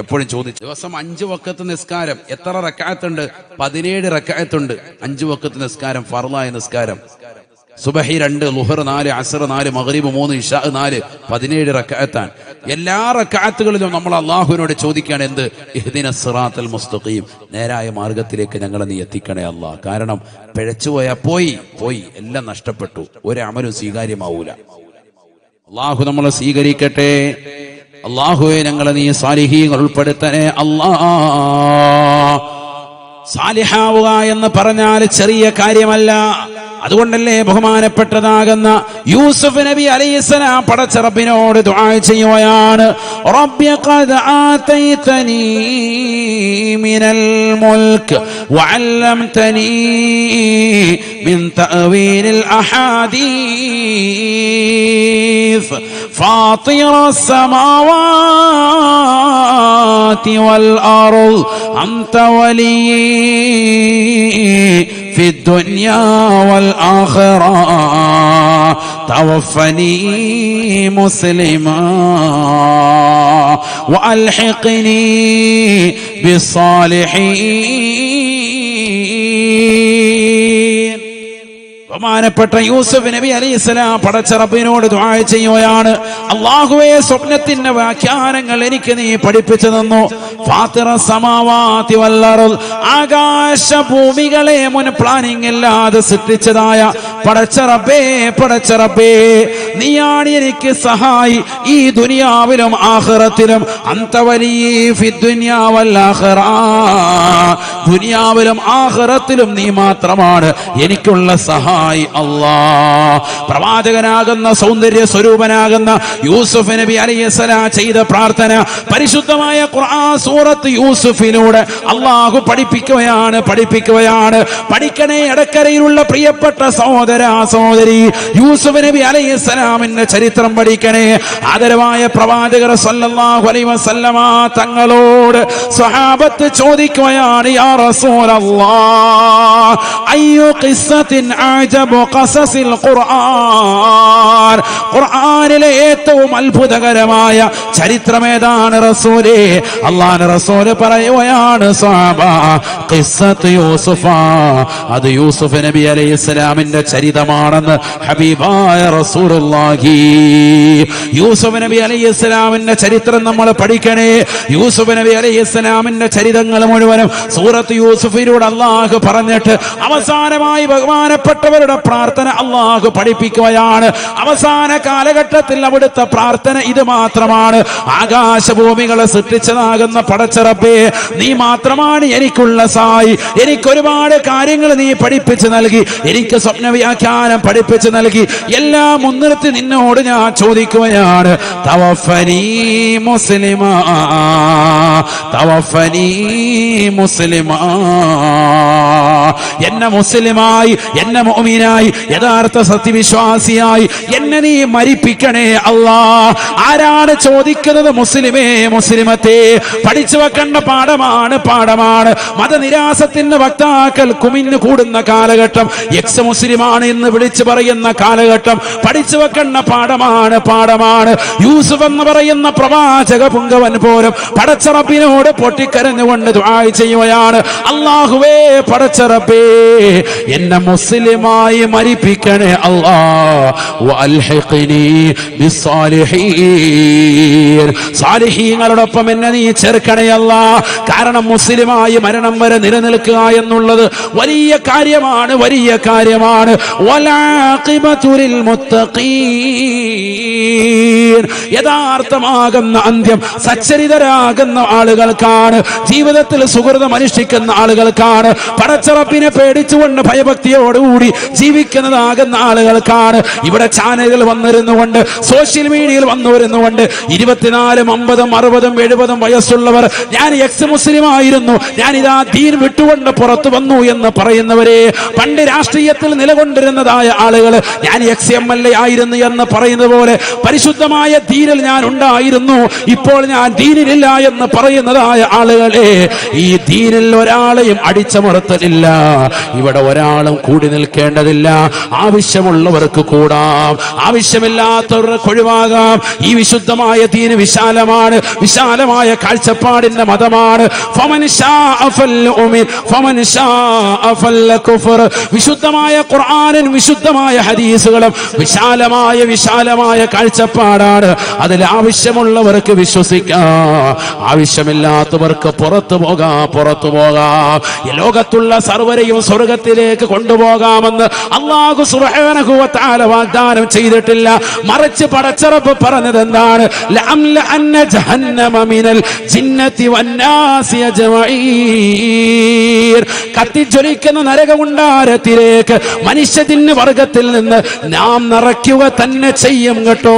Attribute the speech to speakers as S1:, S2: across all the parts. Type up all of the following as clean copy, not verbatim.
S1: എപ്പോഴും ചോദിച്ചു. ദിവസം 5 വഖത്ത് നിസ്കാരം എത്ര റക്അത്തുണ്ട്? 17 റക്അത്തുണ്ട്. 5 വഖത്ത് നിസ്കാരം, ഫർളായ നിസ്കാരം. സുബഹി 2, ളുഹർ 4, അസ്ർ 4, മഗ്രിബ് 3, ഇശാ 4, 17 റക്അത്താണ്. എല്ലാ റക്അത്തുകളിലും നമ്മൾ അല്ലാഹുവിനോട് ചോദിക്കുകയാണ് എന്ത്? ഇഹ്ദിനസ് സിറാത്തൽ മുസ്തഖീം, നേരായ മാർഗത്തിലേക്ക് ഞങ്ങളെ നീ എത്തിക്കണേ അല്ലാഹ്. കാരണം പിഴച്ചുപോയാ പോയി എല്ലാം നഷ്ടപ്പെട്ടു, ഒരു അമലും സ്വീകാര്യമാവൂല. അല്ലാഹു നമ്മളെ സ്വീകരിക്കട്ടെ. അല്ലാഹുവേ ഞങ്ങളെ നീ സാലിഹീങ്ങൾ ഉൾപ്പെടുത്തണേ അല്ലാഹ്. സാലിഹാവുക എന്ന് പറഞ്ഞാൽ ചെറിയ കാര്യമല്ല. അതുകൊണ്ടല്ലേ ബഹുമാനപ്പെട്ടതാകുന്ന യൂസുഫ് നബി അലൈഹിസ്സലാം പടച്ച റബ്ബിനോട് ദുആ ചെയ്യുകയാണ്, റബ്ബി ഖദ് ആതൈതനീ മിനൽ മുൽക്ക് വഅല്ലംതനീ മിൻ തഅവീലിൽ അഹാദീസ് ഫാത്തിറസ് സമാവാതി വൽ അർദ് അൻത വലിയ്യി في الدنيا والآخرة توفني مسلما وألحقني بالصالحين. ബഹുമാനപ്പെട്ട യൂസുഫ് നബി അലൈഹിസ്സലാം പടച്ച റബ്ബിനോട് ദുആ ചെയ്യുകയാണ്, അല്ലാഹുവേ സ്വപ്നത്തിന്റെ വ്യാഖ്യാനങ്ങൾ എനിക്ക് നീ പഠിപ്പിച്ചു തന്നു. ഫാത്തിറ സമാവാതി വൽ അർദ്, ആകാശ ഭൂമികളെ മുൻ പ്ലാനിംഗ് ഇല്ലാതെ സൃഷ്ടിച്ചതായ പടച്ച റബ്ബേ നീയാണ് എനിക്ക് സഹായി ഈ ദുനിയാവിലും ആഖിറത്തിലും. അൻത വലിയ്യി ഫിദ് ദുനിയാ വൽ ആഖിറ, ദുനിയാവിലും ആഖിറത്തിലും നീ മാത്രമാണ് എനിക്കുള്ള സഹായി അല്ലാഹ്. പ്രവാചകനാകുന്ന സൗന്ദര്യ സ്വരൂപനാകുന്ന യൂസുഫ് നബി അലൈഹിസ്സലാം ചെയ്ത പ്രാർത്ഥന പരിശുദ്ധമായ ഖുർആൻ സൂറത്ത് യൂസുഫിലൂടെ അല്ലാഹു പഠിപ്പിക്കുകയാണ്. പഠിക്കണേ ഇടക്കരയിലുള്ള പ്രിയപ്പെട്ട സഹോദരി, യൂസുഫ് നബി അലൈഹിസ്സലാമിന്റെ ചരിത്രം പഠിക്കണേ. ആദരവായ പ്രവാചകർ സല്ലല്ലാഹു അലൈഹി വസല്ലമ തങ്ങളോട് സ്വഹാബത്ത് ചോദിക്കുകയാണ്, യാ റസൂലല്ലാഹ് അയ്യു ഖിസ്സത്തിൻ അജബു ഖസസിൽ ഖുർആൻ, ഖുർആനിലെ ഏറ്റവും അത്ഭുതകരമായ ചരിത്രം ഏതാണ് റസൂലേ? അല്ലാഹുവിന്റെ റസൂൽ പറയുകയാണ്, സ്വഹാബ ഖിസ്സത്ത് യൂസുഫ, അത് യൂസുഫ് നബി അലൈഹിസ്സലാമിന്റെ ചരിതമാണെന്ന് ഹബീബായ റസൂലുള്ളാഹി. യൂസുഫ് നബി അലൈഹിസ്സലാമിന്റെ ചരിത്രം നമ്മൾ പഠിക്കണേ. യൂസുഫ് നബി അലൈഹിസ്സലാമിന്റെ ചരിതങ്ങൾ മുഴുവനും സൂറത്ത് യൂസുഫിലൂടെ അല്ലാഹു പറഞ്ഞിട്ട് അവസാനമായി ബഹുമാനപ്പെട്ടവരുടെ പ്രാർത്ഥന അല്ലാഹു പഠിപ്പിക്കുകയാണ്. അവസാന കാലഘട്ടത്തിൽ അവിടുത്തെ പ്രാർത്ഥന ഇത് മാത്രമാണ്, ആകാശഭൂമികളെ സൃഷ്ടിച്ചതാകുന്ന പടച്ച റബ്ബേ നീ മാത്രമാണ് എനിക്കുള്ള സഹായി. എനിക്കൊരുപാട് കാര്യങ്ങൾ നീ പഠിപ്പിച്ചു നൽകി, എനിക്ക് സ്വപ്ന വ്യാഖ്യാനം പഠിപ്പിച്ചു നൽകി. എല്ലാം മുൻനിർത്തി നിന്നോട് ഞാൻ ചോദിക്കുകയാണ്, തവഫനി മുസ്ലിമാ, തവഫനി മുസ്ലിമാ, എന്നെ മുസ്ലിമായി, എന്നെ മുഅ്മിനായി, യഥാർത്ഥ സത്യവിശ്വാസിയായി എന്നെ നീ മരിപ്പിക്കണേ അല്ലാ. ആരാണ് ചോദിക്കുന്നത്? മുസ്ലിമേ, മുസ്ലിമത്തെ. പഠിച്ചു വെക്കേണ്ട പാഠമാണ്. മതനിരാസത്തിന്റെ വക്താക്കൾ കുമിഞ്ഞു കൂടുന്ന കാലഘട്ടം, എക്സ് മുസ്ലിമാണ് എന്ന് വിളിച്ചു പറയുന്ന കാലഘട്ടം, പഠിച്ചു വെക്കേണ്ട പാഠമാണ്. യൂസുഫ് എന്ന് പറയുന്ന പ്രവാചക പുങ്കവൻ പോലും പടച്ച റബ്ബിനോട് പൊട്ടിക്കരഞ്ഞുകൊണ്ട് ദുആ ചെയ്യുകയാണ്, അല്ലാഹുവേ പടച്ച റബ്ബേ എന്നെ മുസ്ലിമായി മരിപ്പിക്കണേ അല്ലാഹ്, വഅൽഹിഖ്നി ബിസ്സാലിഹീൻ, സാലിഹീങ്ങളോടൊപ്പം എന്നെ നീ ചേർക്കണേ അല്ലാഹ്. കാരണം മുസ്ലിമായി മരണം വരെ നിലനിൽക്കുക എന്നുള്ളത് വലിയ കാര്യമാണ്. വലാഖിബതു ലിൽ മുത്തഖീൻ, യഥാർത്ഥമാകുന്ന അന്ത്യം സച്ചരിതരാകുന്ന ആളുകൾക്കാണ്, ജീവിതത്തിൽ സുഹൃതം അനുഷ്ഠിക്കുന്ന ആളുകൾക്കാണ്, പടച്ച റബ്ബിനെ പേടിച്ചുകൊണ്ട് ഭയഭക്തിയോടുകൂടി ജീവിക്കുന്നതാകുന്ന ആളുകൾക്കാണ്. ഇവിടെ ചാനലുകൾ വന്നിരുന്നുകൊണ്ട്, സോഷ്യൽ മീഡിയയിൽ വന്നുവരുന്നുകൊണ്ട് 24, 50, 60, 70 വയസ്സുള്ളവർ ഞാൻ എക്സ് മുസ്ലിം ആയിരുന്നു, ഞാൻ ഇതാ ദീൻ വിട്ടുകൊണ്ട് പുറത്തു വന്നു എന്ന് പറയുന്നവരെ, പണ്ട് രാഷ്ട്രീയത്തിൽ നിലകൊണ്ട് കൊണ്ടിരുന്നതായ ആളുകൾ, ഞാൻ XMLA ആയിരുന്നു എന്ന് പറയുന്നത് പോലെ പരിശുദ്ധമായ ദീനിൽ ഞാൻ ഉണ്ടായിരുന്നു, ഇപ്പോൾ ഞാൻ ദീനിലില്ല എന്ന് പറയുന്നതായ ആളുകളെ, ഈ ദീനിൽ ഒരാളെയും അടിച്ചമർത്തലില്ല. ഇവിടെ ഒരാളും കൂടി നിൽക്കേണ്ടതില്ല. ആവശ്യമുള്ളവർക്ക് കൂടാം, ആവശ്യമില്ലാത്തവർക്ക് ഒഴിവാകാം. ഈ വിശുദ്ധമായ ദീന് വിശാലമാണ്, വിശാലമായ കാഴ്ചപ്പാടിന്റെ മതമാണ്. വിശുദ്ധമായ ഖുർആനും വിശുദ്ധമായ ഹദീസുകളും വിശാലമായ കാഴ്ചപ്പാടാണ്. അതിൽ ആവശ്യമുള്ളവർക്ക് വിശ്വസിക്കാം, ആവശ്യമില്ലാത്തവർക്ക് പുറത്തു പോകാം. ഈ ലോകത്തുള്ള സർവരെയും സ്വർഗത്തിലേക്ക് കൊണ്ടുപോകാമെന്ന് അല്ലാഹു സുബ്ഹാനഹു വ തആല വാഗ്ദാനം ചെയ്തിട്ടില്ല. മറിച്ച് പടച്ചറപ്പ് പറഞ്ഞത് എന്താണ്? ലഅംലഅന്ന ജഹന്നമ മിനൽ ജിന്നതി വന്നാസി അജ്മഈൻ. കത്തിജ്വലിക്കുന്ന നരകകുണ്ടാരത്തിലേക്ക് മനുഷ്യജിന്ന് വർഗത്തിൽ നിന്ന് നാം നിറയ്ക്കുക തന്നെ ചെയ്യും കേട്ടോ.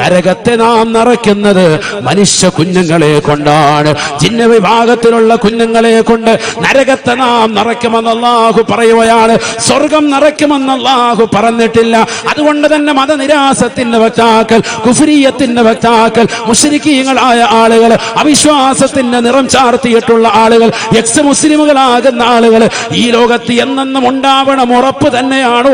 S1: നരകത്തെ നാം നിറയ്ക്കുന്നത് മനുഷ്യ കുഞ്ഞുങ്ങളെ കൊണ്ടാണ്. ജിന്ന വിഭാഗത്തിലുള്ള കുഞ്ഞുങ്ങളെ കൊണ്ട് നരകത്തെ നാം നിറയ്ക്കുമെന്ന് അല്ലാഹു പറയുകയാണ്. സ്വർഗം നിറയ്ക്കുമെന്ന് അല്ലാഹു പറഞ്ഞിട്ടില്ല. അതുകൊണ്ട് തന്നെ മതനിരാസത്തിന്റെ വക്താക്കൾ, കുഫ്രിയത്തിന്റെ വക്താക്കൾ, മുശ്രിക്കീങ്ങളായ ആളുകൾ, അവിശ്വാസത്തിന്റെ നിറം ചാർത്തിയിട്ടുള്ള ആളുകൾ, മുസ്ലിമുകളാകുന്ന ആളുകൾ ഈ ലോകത്ത് എന്നെന്നും ഉണ്ടാവണം. ഉറപ്പ് തന്നെയാണ്.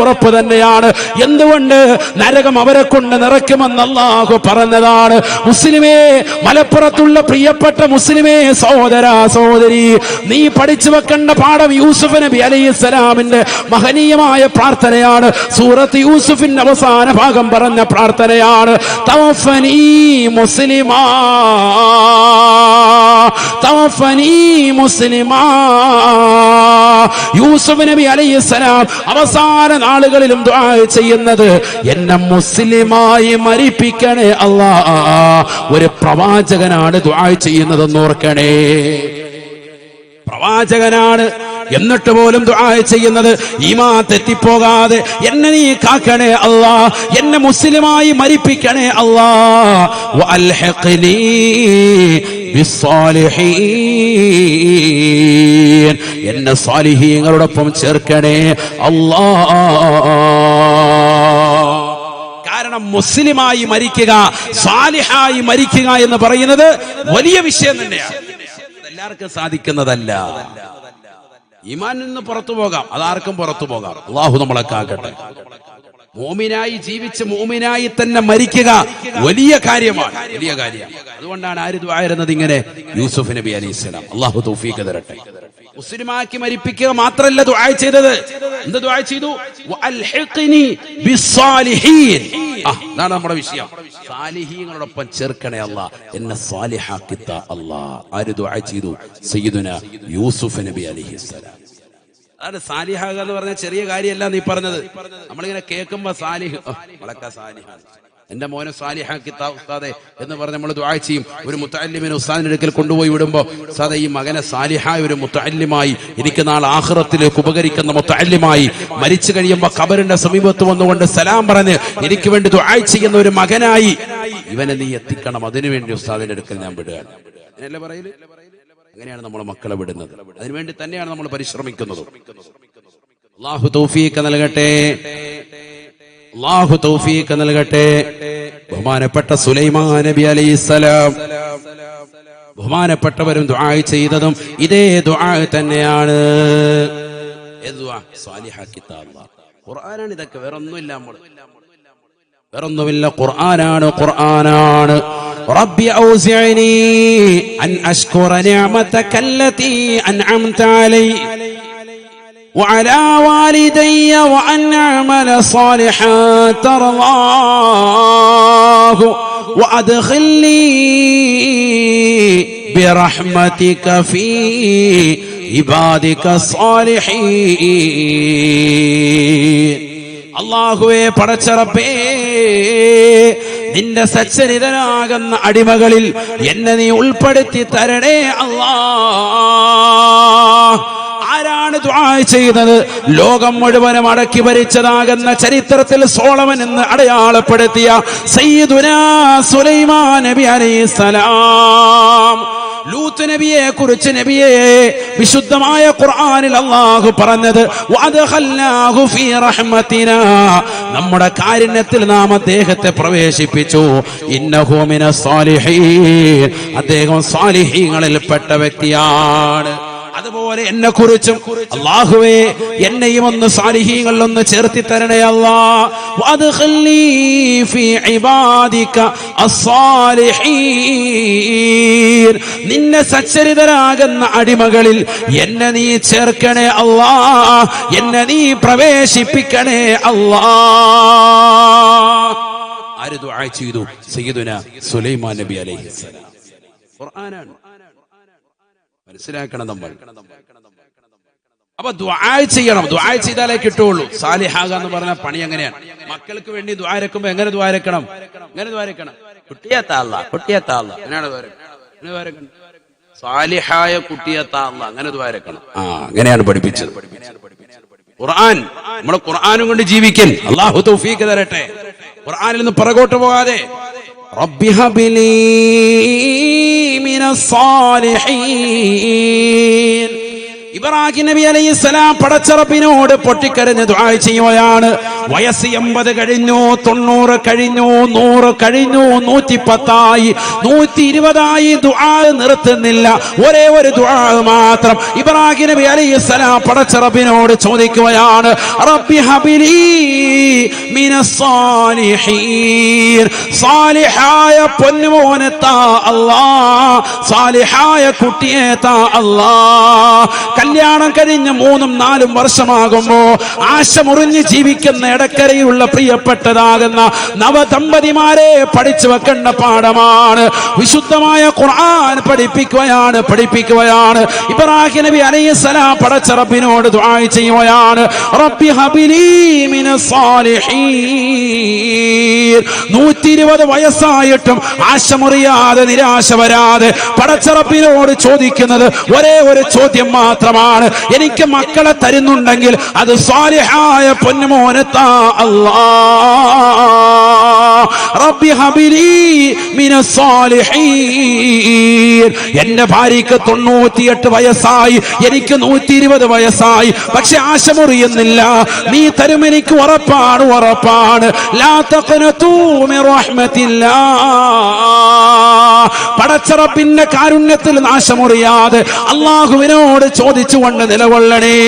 S1: എന്തുകൊണ്ട്? നരകം അവരെ കൊണ്ട് നിറയ്ക്കുമെന്ന് അല്ലാഹു പറഞ്ഞതാണ്. മുസ്ലിമേ, മലപ്പുറത്തുള്ള പ്രിയപ്പെട്ട മുസ്ലിമേ, സഹോദരി, നീ പഠിച്ചു വെക്കേണ്ട പാഠം യൂസുഫ് നബി അലൈഹിസ്സലാമിന്റെ മഹനീയമായ പ്രാർത്ഥനയാണ്. സൂറത്ത് യൂസുഫിന്റെ അവസാന ഭാഗം പറഞ്ഞ പ്രാർത്ഥനയാണ്. തവഫനി മുസ്ലിമാ, തവഫനി മുസ്ലിമാ. യൂസുഫ് നബി അലൈഹിസ്സലാം അവസാന നാളുകളിലും ദുആ ചെയ്യുന്നത്, എന്നെ മുസ്ലിമായി മരിപ്പിക്കണേ അല്ലാ. ഒരു പ്രവാചകനാണ് ദുആ ചെയ്യുന്നതെന്ന് ഓർക്കണേ. പ്രവാചകനാണ്, എന്നിട്ട് പോലും ദുആ ചെയ്യുന്നത് ഈമാൻ തെറ്റിപ്പോകാതെ എന്നെ നീ കാക്കണേ അല്ലാ, എന്നെ മുസ്ലിമായി മരിപ്പിക്കണേ അല്ലാ. വഅൽഹിഖ്നി ബിസ്സാലിഹീൻ, എന്നെ സാലിഹീങ്ങളോടൊപ്പം ചേർക്കണേ അല്ലാ. കാരണം മുസ്ലിമായി മരിക്കുക, സാലിഹായി മരിക്കുക എന്ന് പറയുന്നത് വലിയ വിഷയം തന്നെയാണ്. എല്ലാവർക്കും സാധിക്കുന്നതല്ല. ഈമാനിൽ നിന്ന് പുറത്തു പോകാം, അതാർക്കും പുറത്തു പോകാം. അല്ലാഹു നമ്മളെ കാക്കട്ടെ. മോമിനായി ജീവിച്ച് മോമിനായി തന്നെ മരിക്കുക വലിയ കാര്യമാണ്. അതുകൊണ്ടാണ് ആര് ദുആ ചെയ്യുന്നത് ഇങ്ങനെ? യൂസുഫ് നബി അലൈഹിസ്സലാം. അല്ലാഹു തൗഫീഖ് തരട്ടെ. മുസ്ലിമാക്കി മരിപ്പിക്കുക മാത്രമല്ല ദുആ ചെയ്തത്. എന്ത് ദുആ ചെയ്തു? വഅൽഹിഖ്നി ബിസ്സാലിഹീൻ. അതാണ് നമ്മുടെ വിഷയം. സാലിഹീങ്ങളോടൊപ്പം ചേർക്കണേ അല്ലാ, എന്നെ സാലിഹാക്കിത്ത അല്ലാ. ആര് ദുആ ചെയ്തു? സയ്യിദുനാ യൂസുഫ് നബി അലൈഹിസ്സലാം. അതാണ് സാലിഹാക എന്ന് പറഞ്ഞ ചെറിയ കാര്യമല്ല നീ പറഞ്ഞത്. നമ്മളിങ്ങനെ കേൾക്കുമ്പോ സാലിഹ്, വളക്ക സാലിഹാണ്, എന്റെ മോനെ സാലിഹാക്കി ഉസ്താദെ എന്ന് പറഞ്ഞ് നമ്മൾ ദുആ ചെയ്യും. ഒരു മുത്തഅല്ലിമിനെ ഉസ്താദിന്റെ അടുക്കൽ കൊണ്ടുപോയി വിടുമ്പോ, ഉസ്താദെ ഈ മകനെ സാലിഹായ ഒരു മുത്തഅല്ലിമായി, എനിക്ക് നാളെ ആഖിറത്തിലേക്ക് ഉപകരിക്കുന്ന മുത്തഅല്ലിമായി, മരിച്ചു കഴിയുമ്പോ ഖബറിന്റെ സമീപത്ത് വന്നുകൊണ്ട് സലാം പറഞ്ഞ് എനിക്ക് വേണ്ടി ദുആ ചെയ്യുന്ന ഒരു മകനായി ഇവനെ നീ എത്തിക്കണം. അതിനുവേണ്ടി ഉസ്താദിന്റെ അടുക്കൽ ഞാൻ വിടുകയാണ്. അങ്ങനെയല്ലേ പറയല്? അങ്ങനെയാണ് നമ്മൾ മക്കളെ വിടുന്നത്. അതിനുവേണ്ടി തന്നെയാണ് നമ്മൾ പരിശ്രമിക്കുന്നത്. അല്ലാഹു തൗഫീഖ് നൽകട്ടെ, അല്ലാഹു തൗഫീഖ് നൽകട്ടെ. ബഹുമാനപ്പെട്ട സുലൈമാൻ നബി അലൈഹിസ്സലാം, ബഹുമാനപ്പെട്ടവരും ദുആ ചെയ്തതും ഇതേ ദുആ തന്നെയാണ്. ഖുർആനാണ് ഇതൊക്കെ, വേറൊന്നുമില്ല. ഖുർആനാണ്. റബ്ബി ഔസിഅനി അൻ അശ്കുറ നിഅമതക അല്ലതി അൻഅംത അലൈ وعلى والدي وأن أعمل صالحا ترضاه وأدخلني برحمتك في عبادك الصالحين. അല്ലാഹുവേ, പടച്ച റബ്ബേ, നിന്റെ സച്ചരിതനാകുന്ന അടിമകളിൽ എന്നെ നീ ഉൾപ്പെടുത്തി തരണേ അല്ലാഹ്. ആരാണ് ദുആ ചെയ്തത്? ലോകം മുഴുവനും അടക്കി ഭരിച്ചതാകുന്ന ചരിത്രത്തിൽ സോളമൻ എന്ന് അടയാളപ്പെടുത്തിയ സയ്യിദുനാ സുലൈമാൻ നബി അലൈഹിസ്സലാം. ലൂത്ത് നബിയെ കുറിച്ച് നബിയെ വിശുദ്ധമായ ഖുർആനിൽ അല്ലാഹു പറഞ്ഞത് വഅദ്ഖൽനാഹു ഫീ റഹ്മതിനാ, നമ്മുടെ കാരുണ്യത്തിൽ നാം അദ്ദേഹത്തെ പ്രവേശിപ്പിച്ചു. ഇന്നഹു മിനസ് സാലിഹീൻ, അദ്ദേഹം സാലിഹീങ്ങളിൽ പെട്ട വ്യക്തിയാണ്. അതുപോലെ എന്നെ കുറിച്ചും അല്ലാഹുവേ എന്നെയും ഒന്ന് സാലിഹീങ്ങളിൽ ഒന്ന് ചേർത്തി തരണേ അല്ലാഹ്. വഅദ്ഖിൽനീ ഫീ ഇബാദിക അസ്സാലിഹീൻ, നിന്നെ സച്ചരിതരാകുന്ന അടിമകളിൽ എന്നെ നീ ചേർക്കണേ അല്ലാഹ്, എന്നെ നീ പ്രവേശിപ്പിക്കണേ അല്ലാഹ്. ആര് ദുആ ചെയ്തു? സയ്യിദുനാ സുലൈമാൻ നബി അലൈഹിസ്സലാം. ഖുർആനാണ്, മനസ്സിലാക്കണം നമ്മൾ. അപ്പൊ ദുആ ചെയ്യണം, ദുആ ചെയ്താലേ കിട്ടുള്ളൂ. സാലിഹാകാന്ന് പറഞ്ഞ പണി എങ്ങനെയാണ്? മക്കൾക്ക് വേണ്ടി ദുആ രക്കുമ്പോ എങ്ങനെ ദുആ രക്കണം? എങ്ങനെ ദുആ രക്കണം? കുട്ടിയത്താ അല്ലാഹ്, കുട്ടിയത്താ അല്ലാഹ്, അങ്ങനെയാണ് ദുആ രക്കണം. സാലിഹായ കുട്ടിയത്താ അല്ലാഹ്, അങ്ങനെ ദുആ രക്കണം. അങ്ങനെയാണ് പഠിപ്പിച്ചത് ഖുർആൻ. നമ്മൾ ഖുർആനും കൊണ്ട് ജീവിക്കൽ അല്ലാഹു തൗഫീഖ് തരട്ടെ. ഖുർആനിൽ നിന്ന് പുറകോട്ട് പോകാതെ റബ്ബി ഹബ്ലി മിനസ് സാലിഹീൻ. ഇബ്രാഹിം നബി അലൈഹിസ്സലാം പടച്ചറബിനോട് പൊട്ടിക്കരഞ്ഞ് ദുആ ചെയ്യുകയാണ്. വയസ്സ് 80 കഴിഞ്ഞു, 90 കഴിഞ്ഞു, 100 കഴിഞ്ഞു, 110 120 ദുആ നിർത്തുന്നില്ല. ഒരേ ഒരു ദുആ മാത്രം ഇബ്രാഹിം നബി അലൈഹിസ്സലാം പടച്ചറബിനോട് ചോദിക്കുകയാണ്. റബ്ബി ഹബ്ലി മിനസ് സാലിഹീൻ, സാലിഹായ പൊന്നുമോനെ താ അല്ലാഹ്, സാലിഹായ കുട്ടിയെ താ അല്ലാഹ്. കല്യാണം കഴിഞ്ഞ് 3-4 വർഷമാകുമ്പോ ആശ മുറിഞ്ഞ് ജീവിക്കുന്ന ഇടക്കരയിലുള്ള പ്രിയപ്പെട്ടതാകുന്ന നവദമ്പതിമാരെ പഠിച്ചു വെക്കേണ്ട പാഠമാണ്. വിശുദ്ധമായ ഖുർആൻ പഠിപ്പിക്കുകയാണ്. ഇബ്രാഹിം നബി അലൈഹിസ്സലാം പടച്ച റബ്ബിനോട് ദുആ ചെയ്യുകയാണ്. റബ്ബി ഹബ്ലി മിനസ് സാലിഹീൻ. 120 വയസ്സായിട്ടും ആശ മുറിയാതെ നിരാശ വരാതെ പടച്ച റബ്ബിനോട് ചോദിക്കുന്നത് ഒരേ ഒരു ചോദ്യം മാത്രമാണ്. എനിക്ക് മക്കളെ തരുന്നുണ്ടെങ്കിൽ അത് സാലിഹായ പൊന്നുമോനെ താ അല്ലാഹ്. റബ്ബി ഹബ്ലി മിനസ് സാലിഹീൻ. എന്റെ ഭാര്യക്ക് 98 വയസ്സായി, എനിക്ക് 120 വയസ്സായി, പക്ഷെ ആശ മുറിയുന്നില്ല. നീ തരും, എനിക്ക് ഉറപ്പാണ്. ലാ തഖ്നതു മിൻ റഹ്മത്തില്ലാഹ്. പടച്ച റബ്ബിന്റെ കാരുണ്യത്തിൽ നാശമുറിയാതെ അല്ലാഹുവിനോട് ചോദിച്ചുകൊണ്ട് നിലകൊള്ളണേ.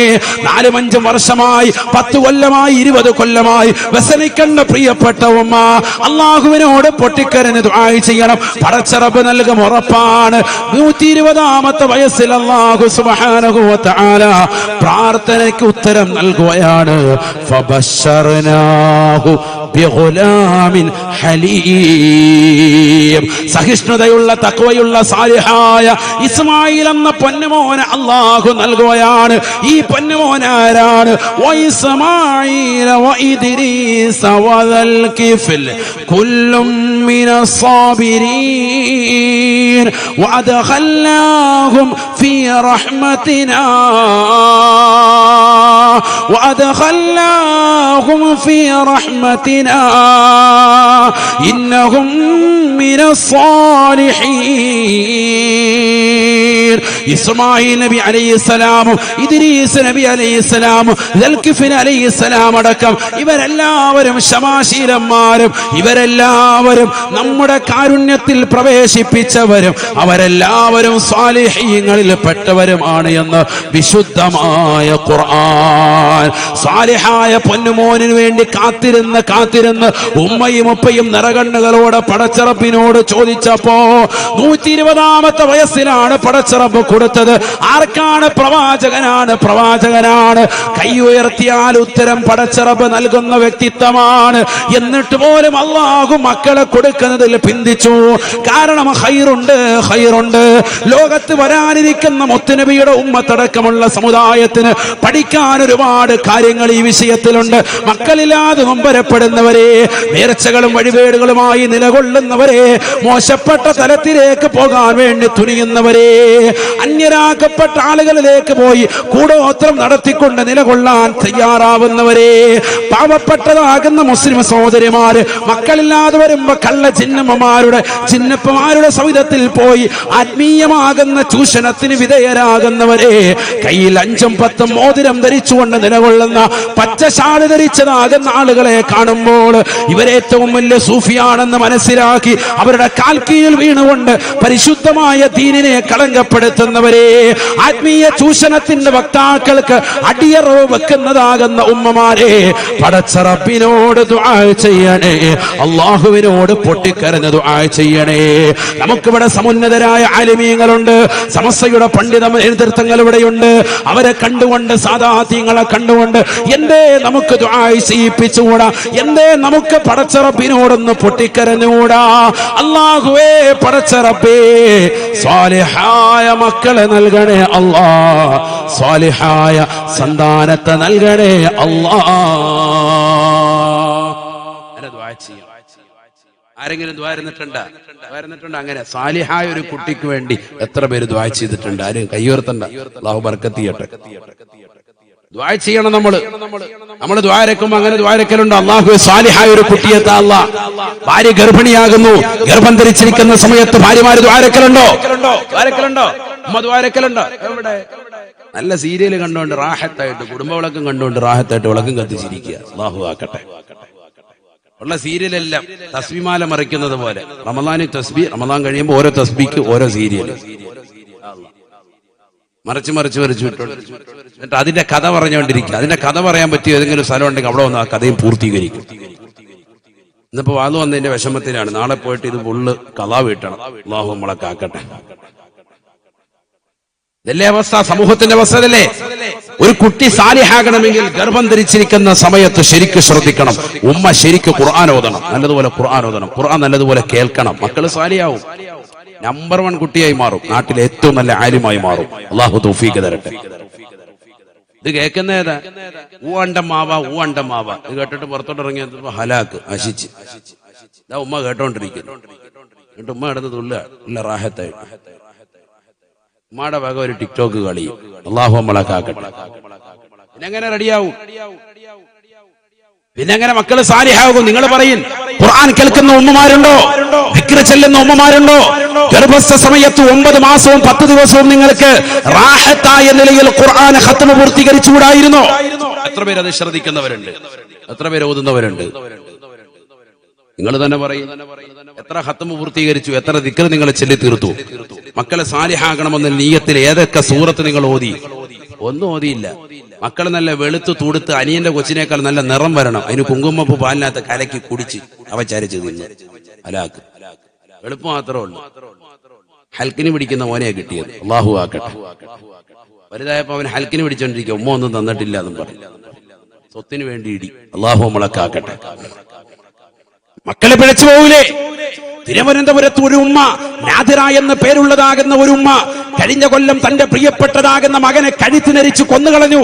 S1: 4-5 വർഷമായി, 10 കൊല്ലമായി, 20 കൊല്ലമായി വ്യസനിക്കേണ്ട പ്രിയപ്പെട്ട ഉമ്മ അല്ലാഹുവിനോട് പൊട്ടിക്കരഞ്ഞ് ദുആ ചെയ്യണം. പടച്ച റബ്ബ് നൽകും, ഉറപ്പാണ്. 120ാമത്തെ വയസ്സിൽ അല്ലാഹു സുബ്ഹാനഹു വ തആല പ്രാർത്ഥനയ്ക്ക് ഉത്തരം നൽകുകയാണ്. ഫബശർനാഹു ബിഗുലാമിൻ ഹലീം. സഹിഷ്ണുതയുള്ള തഖ്വയുള്ള സാലിഹായ ഇസ്മായിൽ എന്ന പൊന്നുമോനെ അല്ലാഹു നൽകുകയാണ്. ഈ പൊന്നുമോൻ ആരാണ്? വഇസ്മാഈല വഇദ്രീസ വദൽ കിഫ്ൽ കുല്ലും മിനസ് സാബിരീൻ വഅദ്ഖൽനാഹും ഫീ റഹ്മതിനാ وأدخلناهم في رحمتنا إنهم من الصالحين. ഇസ്മായിൽ നബി അലൈഹിസ്സലാമും ഇദ്രീസ് നബി അലൈഹിസ്സലാമും ദൽകിഫിൽ അലൈഹിസ്സലാം അടക്കം ഇവരെല്ലാവരും ശമാശീലന്മാരും, ഇവരെല്ലാവരും നമ്മുടെ കാരുണ്യത്തിൽ പ്രവേശിപ്പിച്ചവരും, അവരെല്ലാവരും സാലിഹീങ്ങളിൽ പെട്ടവരുമാണ് എന്ന് വിശുദ്ധമായ ഖുർആൻ. സാലിഹായ പൊന്നുമോനിന് വേണ്ടി കാത്തിരുന്ന് ഉമ്മയും ഉപ്പയും നിറകണ്ണുകളോടെ പടച്ചറബിനോട് ചോദിച്ചപ്പോ 120ാമത്തെ വയസ്സിലാണ് പടച്ചറബ് കൊടുത്തത്. ആർക്കാണ്? പ്രവാചകനാണ്. കൈ ഉയർത്തിയാൽ ഉത്തരം പടച്ചറബ് നൽകുന്ന വ്യക്തിത്വമാണ്. എന്നിട്ട് പോലും അല്ലാഹു മക്കളെ കൊടുക്കുന്നതിൽ പിന്തിച്ചു. കാരണം ഹൈറുണ്ട്. ലോകത്ത് വരാനിരിക്കുന്ന മുത്തുനബിയുടെ ഉമ്മത്തടക്കമുള്ള സമുദായത്തിന് പഠിക്കാൻ ഒരുപാട് കാര്യങ്ങൾ ഈ വിഷയത്തിലുണ്ട്. മക്കളില്ലാതെ നൊമ്പരപ്പെടുന്നവരെ, നേർച്ചകളും വഴിപാടുകളുമായി നിലകൊള്ളുന്നവരെ, മോശപ്പെട്ട തലത്തിലേക്ക് പോകാൻ വേണ്ടി തുനിയുന്നവരെ, അന്യരാക്കപ്പെട്ട ആളുകളിലേക്ക് പോയി കൂടോത്രം നടത്തിക്കൊണ്ട് നിലകൊള്ളാൻ തയ്യാറാവുന്നവരെ, പാവപ്പെട്ടതാകുന്ന മുസ്ലിം സഹോദരിമാര് മക്കളില്ലാതെ വരുമ്പോ കള്ള ചിന്നപ്പമാരുടെ സൗദത്തിൽ പോയി ആത്മീയമാകുന്ന ചൂഷണത്തിന് വിധേയരാകുന്നവരെ, കയ്യിൽ 5ഉം 10ഉം മോതിരം ധരിച്ചുകൊണ്ട് നിലകൊള്ളുന്ന പച്ചശാള് ധരിച്ചതാകുന്ന ആളുകളെ കാണുമ്പോൾ ഇവരേറ്റവും വലിയ സൂഫിയാണെന്ന് മനസ്സിലാക്കി അവരുടെ കാൽക്കീഴിൽ വീണുകൊണ്ട് പരിശുദ്ധമായ ദീനിനെ കളങ്കപ്പെടുത്തുന്നവരെ, ആത്മീയ ചൂഷണത്തിന്റെ വക്താക്കൾക്ക് അടിയറവ് വെക്കുന്നതാകുന്ന ഉമ്മമാരെ, പടച്ച റബ്ബിനോട് ദുആ ചെയ്യണേ, അല്ലാഹുവിനോട് പൊട്ടിക്കരഞ്ഞ് ദുആ ചെയ്യണേ. നമുക്കിവിടെ സമുന്നതരായ ആലിമീങ്ങളുണ്ട്, സമസ്തയുടെ പണ്ഡിത നേതൃത്വങ്ങൾ ഇവിടെയുണ്ട്. അവരെ കണ്ടുകൊണ്ട്, സാദാത്യങ്ങളെ കണ്ടുകൊണ്ട് എന്തേ നമുക്ക് ദുആ ചെയ്യിപ്പിച്ചുകൂടാ? എന്തേ നമുക്ക് പടച്ച റബ്ബിനോടൊന്ന് പൊട്ടിക്കരഞ്ഞുകൂടാ? അല്ലാഹുവേ, പടച്ച റബ്ബേ, സ്വാലിഹായ മക്കളെ നൽകണേ അല്ലാ, സ്വാലിഹായ സന്താനത്തെ നൽകണേ അല്ലാ. ആരെങ്കിലും ദ്വാരുന്നിട്ടുണ്ട്? അങ്ങനെ സാലിഹായ ഒരു കുട്ടിക്ക് വേണ്ടി എത്ര പേര് ദ്വാ ചെയ്തിട്ടുണ്ട്? ആരും കയ്യുയർത്തണ്ട. അല്ലാഹു ബർക്കത്ത് ചെയ്യട്ടെ. ദ്വാ ചെയ്യണം. നമ്മൾ ദ്വാരക്കുമ്പോ അങ്ങനെ ദ്വാരക്കലുണ്ട്. അല്ലാഹു സാലിഹായ ഒരു കുട്ടിയെ താ അല്ലാ. ഭാര്യ ഗർഭിണിയാകുന്നു, ഗർഭം ധരിച്ചിരിക്കുന്ന സമയത്ത് ഭാര്യമാര് ദ്വാരക്കലുണ്ടോ? ഉമ്മ ദ്വാരക്കലുണ്ടോ? എവിടെ? നല്ല സീരിയല് കണ്ടുകൊണ്ട് റാഹത്തായിട്ട്, കുടുംബ വിളക്കം കണ്ടുകൊണ്ട് റാഹത്തായിട്ട് വിളക്കം കത്തിച്ചിരിക്കുക. അല്ലാഹു ആക്കട്ടെ. ഉള്ള സീരിയലെല്ലാം തസ്ബീമാല മറിക്കുന്നത് പോലെ റമദാനി തസ്ബീ, റമദാൻ കഴിയുമ്പോൾ ഓരോ തസ്ബീക്ക് ഓരോ സീരിയൽ മറിച്ച് വിട്ടു. എന്നിട്ട് അതിന്റെ കഥ പറഞ്ഞുകൊണ്ടിരിക്കുക. അതിന്റെ കഥ പറയാൻ പറ്റിയ ഏതെങ്കിലും സ്ഥലം ഉണ്ടെങ്കിൽ അവിടെ വന്ന് ആ കഥയും പൂർത്തീകരിക്കും. ഇന്നിപ്പോ വാതു വന്നതിന്റെ വിഷമത്തിലാണ്. നാളെ പോയിട്ട് ഇത് ഫുള്ള് കഥ വീട്ടണം. അല്ലാഹു നമ്മളെ കാക്കട്ടെ. ഇതല്ലേ അവസ്ഥ? സമൂഹത്തിന്റെ അവസ്ഥ ഇതല്ലേ? ഒരു കുട്ടി സാലിഹാകണമെങ്കിൽ ഗർഭം ധരിച്ചിരിക്കുന്ന സമയത്ത് ശരിക്ക് ശ്രദ്ധിക്കണം. ഉമ്മ ശരിക്ക് ഖുർആൻ ഓതണം, നല്ലതുപോലെ ഖുർആൻ ഓതണം, ഖുർആൻ നല്ലതുപോലെ കേൾക്കണം. മക്കള് സാലിയാവും, നമ്പർ 1 കുട്ടിയായി മാറും, നാട്ടിലെ ഏറ്റവും നല്ല ആലിമായി മാറും. അല്ലാഹു തൗഫീഖ് തരട്ടെ. ഇത് കേൾക്കുന്നേതാ? ഊവണ്ടമാവ. ഇത് കേട്ടിട്ട് പുറത്തോട്ട് ഇറങ്ങിയ ഹലാക്ക്, നശിച്ച്. ഇതാ ഉമ്മ കേട്ടോണ്ടിരിക്കുന്നു. എന്നിട്ട് ഉമ്മ കിടന്ന് തുള്ള റാഹത്തായി. ഉമ്മയുടെ വക ഒരു ടിക്ടോക്ക് കളി. അല്ലാഹു നമ്മളെ കാക്കട്ടെ. പിന്നെങ്ങനെ റെഡിയാവും? പിന്നെങ്ങനെ മക്കള് സാലിഹാകും? നിങ്ങൾ പറയും. ഖുർആൻ കേൾക്കുന്ന ഉമ്മമാരുണ്ടോ? ദിക്ർ ചെല്ലുന്ന ഉമ്മമാരുണ്ടോ? ഗർഭസ്ഥ സമയത്ത് 9 മാസവും 10 ദിവസവും നിങ്ങൾക്ക് റാഹത്തായ നിലയിൽ ഖുർആൻ ഖത്മ പൂർത്തീകരിച്ചുകൂടായിരുന്നോ? എത്ര പേര് അത് ശ്രദ്ധിക്കുന്നവരുണ്ട്? എത്ര പേര് ഓതുന്നവരുണ്ട്? നിങ്ങൾ തന്നെ പറയും. എത്ര ഖത്മ പൂർത്തീകരിച്ചു? എത്ര ദിക്ർ നിങ്ങൾ ചൊല്ലി തീർത്തു? മക്കളെ സാലിഹാകണമെന്ന നിയ്യത്തിൽ ഏതൊക്കെ സൂറത്ത് നിങ്ങൾ ഓതി? ഒന്നും ഓതിയില്ല. മക്കൾ നല്ല വെളുത്ത് തുടുത്ത് അനിയന്റെ കൊച്ചിനേക്കാൾ നല്ല നിറം വരണം. അതിന് കുങ്കുമപ്പൂ പാലിനകത്ത് കലക്കി കുടിച്ച് അവചാരിച്ചു തിന്ന് ഹലാക്ക്. എളുപ്പം മാത്രമേ ഉള്ളൂ. ഹൽക്കിന് പിടിക്കുന്ന മോനെ കിട്ടിയത്. അല്ലാഹു ആക്കട്ടെ. വലുതായപ്പോ അവൻ ഹൽക്കിന് പിടിച്ചോണ്ടിരിക്കുക. ഉമ്മ ഒന്നും തന്നിട്ടില്ല എന്നും പറഞ്ഞു. സ്വത്തിന് വേണ്ടി ഇടി. അല്ലാഹു നമ്മളൊക്കെ ആക്കട്ടെ. മക്കളെ പിഴച്ചു പോകൂലേ? തിരുവനന്തപുരത്ത് ഒരു ഉമ്മ, നാദിറ എന്ന പേരുള്ളതാകുന്ന ഒരു ഉമ്മ, കഴിഞ്ഞ കൊല്ലം തന്റെ പ്രിയപ്പെട്ടതാകുന്ന മകനെ കഴുത്തിനരിച്ച് കൊന്നുകളഞ്ഞു.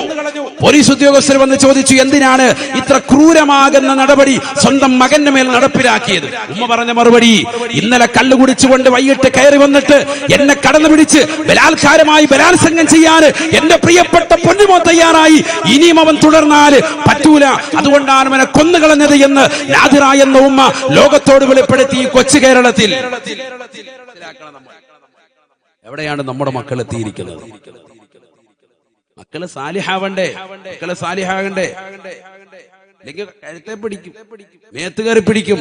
S1: പോലീസ് ഉദ്യോഗസ്ഥർ വന്ന് ചോദിച്ചു, എന്തിനാണ് ഇത്ര ക്രൂരമാകുന്ന നടപടി സ്വന്തം മകന്റെ മേൽ നടപ്പിലാക്കിയത്? ഉമ്മ പറഞ്ഞ മറുപടി, ഇന്നലെ കള്ളു കുടിച്ചുകൊണ്ട് വൈകിട്ട് കയറി വന്നിട്ട് എന്നെ കടന്നു പിടിച്ച് ബലാത്കാരമായി ബലാത്സംഗം ചെയ്യാൻ എന്റെ പ്രിയപ്പെട്ട പൊന്നുമോ തയ്യാറായി. ഇനിയും അവൻ തുടർന്നാൽ പറ്റൂല, അതുകൊണ്ടാണ് അവനെ കൊന്നുകളഞ്ഞത് എന്ന് നാദിറ എന്ന ഉമ്മ ലോകത്തോട് വെളിപ്പെടുത്തി. കൊച്ചു കേരളത്തിൽ എവിടെയാണ് നമ്മുടെ മക്കൾ എത്തിയിരിക്കുന്നത്? മക്കള് സാലിഹാവണ്ടേ? മക്കള് സാലിഹാകണ്ടേ? അല്ലെങ്കിൽ കഴുത്തെ പിടിക്കും, മേത്ത് കയറി പിടിക്കും.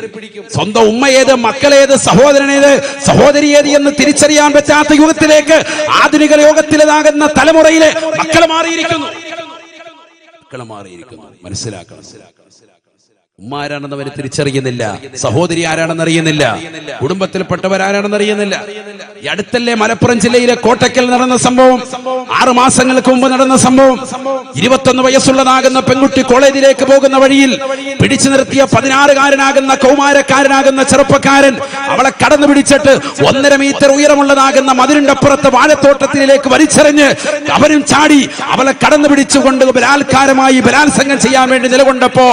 S1: സ്വന്തം ഉമ്മയേത്, മക്കളേത്, സഹോദരനേത്, സഹോദരിയേത് എന്ന് തിരിച്ചറിയാൻ പറ്റാത്ത യുഗത്തിലേക്ക്, ആധുനിക യോഗത്തിലേതാകുന്ന തലമുറയിലെ മക്കൾ മാറിയിരിക്കുന്നു. മനസ്സിലാക്കണം. ഉമ്മ ആരാണെന്ന് അവർ തിരിച്ചറിയുന്നില്ല, സഹോദരി ആരാണെന്ന് അറിയുന്നില്ല, കുടുംബത്തിൽപ്പെട്ടവരാരാണെന്ന് അറിയുന്നില്ല. ഈ അടുത്തല്ലേ മലപ്പുറം ജില്ലയിലെ കോട്ടക്കൽ നടന്ന സംഭവം, 6 മാസങ്ങൾക്ക് മുമ്പ് നടന്ന സംഭവം. 21 വയസ്സുള്ളതാകുന്ന പെൺകുട്ടി കോളേജിലേക്ക് പോകുന്ന വഴിയിൽ പിടിച്ചു നിർത്തിയ 16-കാരനാകുന്ന കൗമാരക്കാരനാകുന്ന ചെറുപ്പക്കാരൻ അവളെ കടന്നു പിടിച്ചിട്ട് 1.5 മീറ്റർ ഉയരമുള്ളതാകുന്ന മതിലിന്റെ അപ്പുറത്ത് വാഴത്തോട്ടത്തിലേക്ക് വലിച്ചെറിഞ്ഞ് അവരും ചാടി അവളെ കടന്നു പിടിച്ചുകൊണ്ട് ബലാത്കാരമായി ബലാത്സംഗം ചെയ്യാൻ വേണ്ടി നിലകൊണ്ടപ്പോ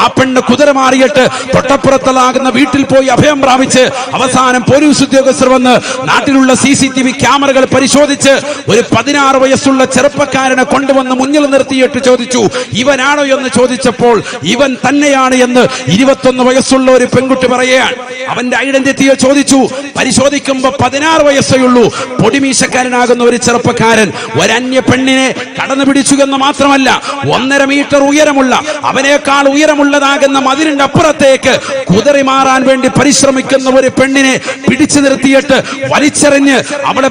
S1: ആ പെണ്ണ് കുതിര മാറിയിട്ട് തൊട്ടപ്പുറത്തുള്ളാകുന്ന വീട്ടിൽ പോയി അഭയം പ്രാപിച്ച് അവസാനം പോലീസ് ഉദ്യോഗസ്ഥർ വന്ന് നാട്ടിലുള്ള CCTV ക്യാമറകൾ പരിശോധിച്ച് ഒരു 16 വയസ്സുള്ള ചെറുപ്പക്കാരനെ കൊണ്ടുവന്ന് മുന്നിൽ നിർത്തിയിട്ട് ചോദിച്ചു, ഇവനാണോ എന്ന് ചോദിച്ചപ്പോൾ ഇവൻ തന്നെയാണ് എന്ന് 21 വയസ്സുള്ള ഒരു പെൺകുട്ടി പറയുകയാണ്. അവന്റെ ഐഡന്റിറ്റിയെ ചോദിച്ചു. പരിശോധിക്കുമ്പോ 16 വയസ്സേ ഉള്ളൂ. പൊടിമീശക്കാരനാകുന്ന ഒരു ചെറുപ്പക്കാരൻ ഒരന്യ പെണ്ണിനെ കടന്നു പിടിച്ചു എന്ന് മാത്രമല്ല, 1.5 മീറ്റർ ഉയരമുള്ള, അവനേക്കാൾ ഉയരമുള്ളതാകുന്ന മതിലിന്റെ അപ്പുറത്തേക്ക് കുതിറി മാറാൻ വേണ്ടി പരിശ്രമിക്കുന്ന ഒരു പെണ്ണിനെ പിടിച്ചു നിർത്തിയിട്ട് വലിച്ചെറിഞ്ഞ് അവളെ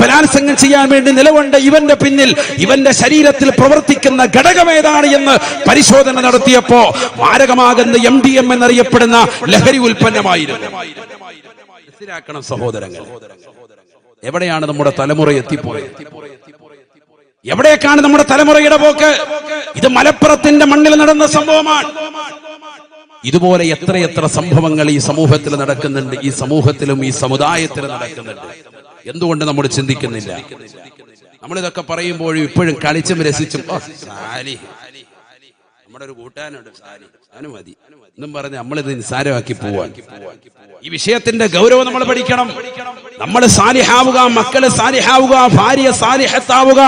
S1: ബലാത്സംഗം ചെയ്യാൻ വേണ്ടി നിലകൊണ്ട ഇവന്റെ പിന്നിൽ ഇവന്റെ ശരീരത്തിൽ പ്രവർത്തിക്കുന്ന ഘടകം ഏതാണ് എന്ന് പരിശോധന നടത്തിയപ്പോ മാരകമാകുന്ന MDM എന്നറിയപ്പെടുന്ന ലഹരി ഉൽപ്പന്നമായിരുന്നു. മനസ്സിലാക്കണം സഹോദരങ്ങൾ, എവിടെയാണ് നമ്മുടെ തലമുറ എത്തിപ്പോയത്? എവിടേക്കാണ് നമ്മുടെ തലമുറയുടെ പോക്ക്? ഇത് മലപ്പുറത്തിന്റെ മണ്ണിൽ നടന്ന സംഭവമാണ്. ഇതുപോലെ എത്രയെത്ര സംഭവങ്ങൾ ഈ സമൂഹത്തിൽ നടക്കുന്നുണ്ട്, ഈ സമൂഹത്തിലും ഈ സമുദായത്തിലും നടക്കുന്നുണ്ട്. എന്തുകൊണ്ട് നമ്മൾ ചിന്തിക്കുന്നില്ല? നമ്മളിതൊക്കെ പറയുമ്പോഴും ഇപ്പോഴും കളിച്ചും രസിച്ചും നമ്മുടെ ഒരു കൂട്ടാനുണ്ട് സാന് മതി എന്നും പറഞ്ഞ് നമ്മളിത് നിസ്സാരമാക്കി പോവാൻ. ഈ വിഷയത്തിന്റെ ഗൗരവം നമ്മൾ പഠിക്കണം. നമ്മൾ സാലിഹാവുക, മക്കള് സാലിഹാവുക, ഭാര്യ സാലിഹത്താവുക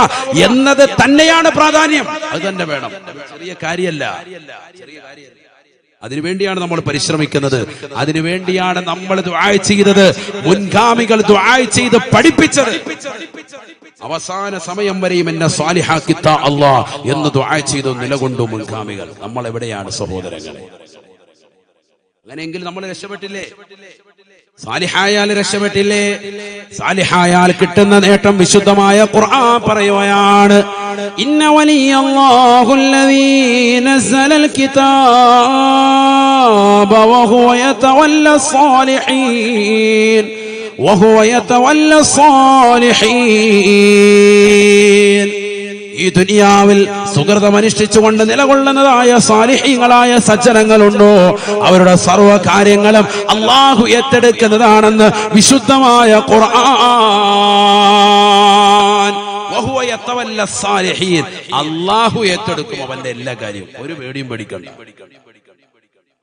S1: എന്നത് തന്നെയാണ് പ്രാധാന്യം. അത് തന്നെ വേണം. ചെറിയ കാര്യമല്ല. അതിനുവേണ്ടിയാണ് നമ്മൾ പരിശ്രമിക്കുന്നത്. അതിനുവേണ്ടിയാണ് നമ്മൾ ദുആ ചെയ്തത്, മുൻഗാമികൾ ദുആ ചെയ്ത് പഠിപ്പിച്ചത്. അവസാന സമയം വരെയും എന്നെ സാലിഹാക്കിത്ത അല്ലാഹ് എന്ന് ദുആ ചെയ്തു നിലകൊണ്ടു മുൻഗാമികൾ. നമ്മൾ എവിടെയാണ് സഹോദരങ്ങളെ? അങ്ങനെയെങ്കിൽ നമ്മൾ രക്ഷപ്പെട്ടില്ലേ? സാലിഹായാൽ രക്ഷപ്പെട്ടില്ലേ? സാലിഹായാൽ കിട്ടുന്ന നേട്ടം വിശുദ്ധമായ ഖുർആൻ പറയുകയാണ്, ഇന്ന വലിയല്ലാഹുല്ലദീ നസ്സലൽ കിതാബ വഹുവ യതവല്ല സ്സാലിഹീൻ. ഈ ദുനിയാവിൽ സുകൃതമനുഷ്ഠിച്ചുകൊണ്ട് നിലകൊള്ളുന്നതായ സാലിഹീങ്ങളായ സജ്ജനങ്ങളുണ്ടോ, അവരുടെ സർവ്വ കാര്യങ്ങളും അല്ലാഹു ഏറ്റെടുക്കുന്നതാണെന്ന് വിശുദ്ധമായ ഖുർആൻ. വഹുവ യതവല്ല സ്സാലിഹീൻ. അല്ലാഹു ഏറ്റെടുക്കും അവന്റെ എല്ലാ കാര്യവും. ഒരു പേടിയും പേടിക്കണ്ട.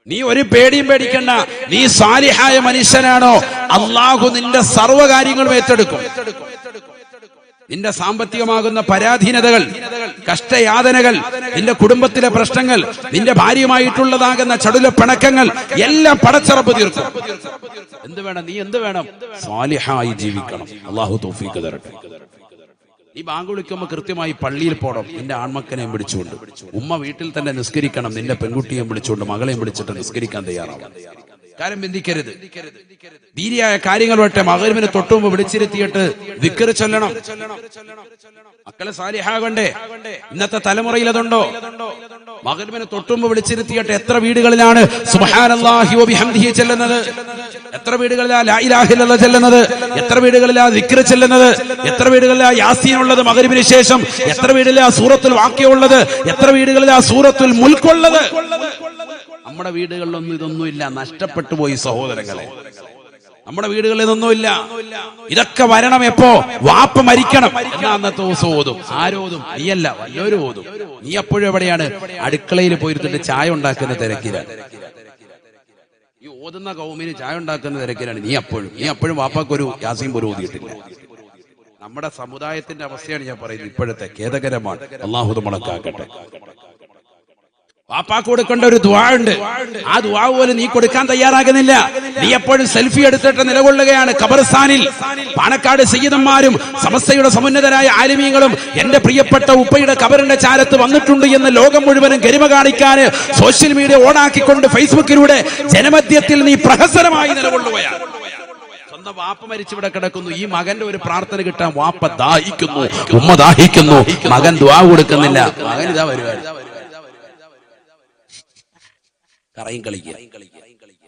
S1: നീ ഒരു പേടിയും പേടിക്കണ്ട. നീ സാലിഹായ മനുഷ്യനാണോ, അല്ലാഹു നിന്റെ സർവ്വ കാര്യങ്ങളും ഏറ്റെടുക്കും. നിന്റെ സാമ്പത്തികമാകുന്ന പരാധീനതകൾ, കഷ്ടയാതനകൾ, നിന്റെ കുടുംബത്തിലെ പ്രശ്നങ്ങൾ, നിന്റെ ഭാര്യയുമായിട്ടുള്ളതാകുന്ന ചടുല പിണക്കങ്ങൾ എല്ലാം പടച്ചറപ്പ് തീർക്കും. എന്ത് വേണം? നീ എന്ത് വേണം? സാലിഹായി ജീവിക്കണം. അല്ലാഹു തൗഫീഖ് തരട്ടെ. ഈ ബാങ്ക് വിളിക്കുമ്പോൾ കൃത്യമായി പള്ളിയിൽ പോകണം. നിന്റെ ആൺമക്കനെയും വിളിച്ചുകൊണ്ട്, ഉമ്മ വീട്ടിൽ തന്നെ നിസ്കരിക്കണം. നിന്റെ പെൺകുട്ടിയെയും വിളിച്ചുകൊണ്ട്, മകളെയും വിളിച്ചിട്ട് നിസ്കരിക്കാൻ തയ്യാറാവും. കാര്യം ബന്ധിക്കരുത്. ദീനിയായ കാര്യങ്ങൾ വട്ടെ മഗ്‌രിബിന് തൊട്ടുമുമ്പ് വിളിച്ചിരുത്തിയിട്ട് ദിക്ർ ചൊല്ലണം. മക്കളെ സാലിഹാകണ്ടേ? ഇന്നത്തെ തലമുറയിൽ അതുണ്ടോ? മഗ്‌രിബിന് തൊട്ടുമുമ്പ് വിളിച്ചിരുത്തിയിട്ട് എത്ര വീടുകളിലാണ് സുബ്ഹാനല്ലാഹി വബിഹംദിഹി ചെല്ലുന്നത്? എത്ര വീടുകളിലാ ലാ ഇലാഹ ഇല്ലല്ലാഹ് ചെല്ലുന്നത്? എത്ര വീടുകളിലാ ദിക്ർ ചെല്ലുന്നത്? എത്ര വീടുകളിലാ യാസീൻ ഉള്ളത് മഗ്‌രിബിന് ശേഷം? എത്ര വീടുകളിലാ സൂറത്തുൽ വാഖിയ ഉള്ളത്? എത്ര വീടുകളിലാ സൂറത്തുൽ മുൽക്ക് ഉള്ളത്? നമ്മുടെ വീടുകളിലൊന്നും ഇതൊന്നുമില്ല. നഷ്ടപ്പെട്ടു പോയി സഹോദരങ്ങളെ. നമ്മുടെ വീടുകളിൽ ഇതൊന്നുമില്ല. ഇതൊക്കെ വരണം എപ്പോ? വാപ്പ മരിക്കണം എന്നാ അന്നത്തെ ദിവസം ഓതും. ആരോതും? നീയല്ല, വല്ലവരും ഓതും. നീ എപ്പോഴും എവിടെയാണ്? അടുക്കളയിൽ പോയിരുന്നിട്ട് ചായ ഉണ്ടാക്കുന്ന തിരക്കിലാണ്. ഈ ഓതുന്ന കൗമിന് ചായ ഉണ്ടാക്കുന്ന തിരക്കിലാണ് നീ എപ്പോഴും വാപ്പാക്കൊരു യാസീൻ പോലും ഓതിയിട്ടില്ല. നമ്മുടെ സമുദായത്തിന്റെ അവസ്ഥയാണ് ഞാൻ പറയുന്നത്. ഇപ്പോഴത്തെ ഖേദകരമാണ്. അല്ലാഹു നമ്മളെ കാക്കട്ടെ. വാപ്പാക്ക് കൊടുക്കേണ്ട ഒരു ദുആ ഉണ്ട്. ആ ദുആ പോലും നീ കൊടുക്കാൻ തയ്യാറാകുന്നില്ല. നീ എപ്പോഴും സെൽഫി എടുത്തിട്ട് നിലകൊള്ളുകയാണ് ഖബർസ്ഥാനിൽ. പാണക്കാട് സയ്യിദന്മാരും സമസ്തയുടെ സമുന്നതരായ ആലിമീങ്ങളും എന്റെ പ്രിയപ്പെട്ട ഉപ്പയുടെ ഖബറിന്റെ ചാരത്ത് വന്നിട്ടുണ്ട് എന്ന് ലോകം മുഴുവനും ഗരിമ കാണിക്കാൻ സോഷ്യൽ മീഡിയ ഓണാക്കിക്കൊണ്ട് ഫേസ്ബുക്കിലൂടെ ജനമധ്യത്തിൽ നീ പ്രഹസനമായി നിലകൊള്ളുകയാണ്. സ്വന്തം വാപ്പ മരിച്ചിവിടെ കിടക്കുന്നു. ഈ മകന്റെ ഒരു പ്രാർത്ഥന കിട്ടാൻ വാപ്പ ദാഹിക്കുന്നു, ഉമ്മ ദാഹിക്കുന്നു. മകൻ ദുആ കൊടുക്കുന്നില്ല. മകൻ ഇതാ വരുവാണ്, കറയും കളിക്കുക,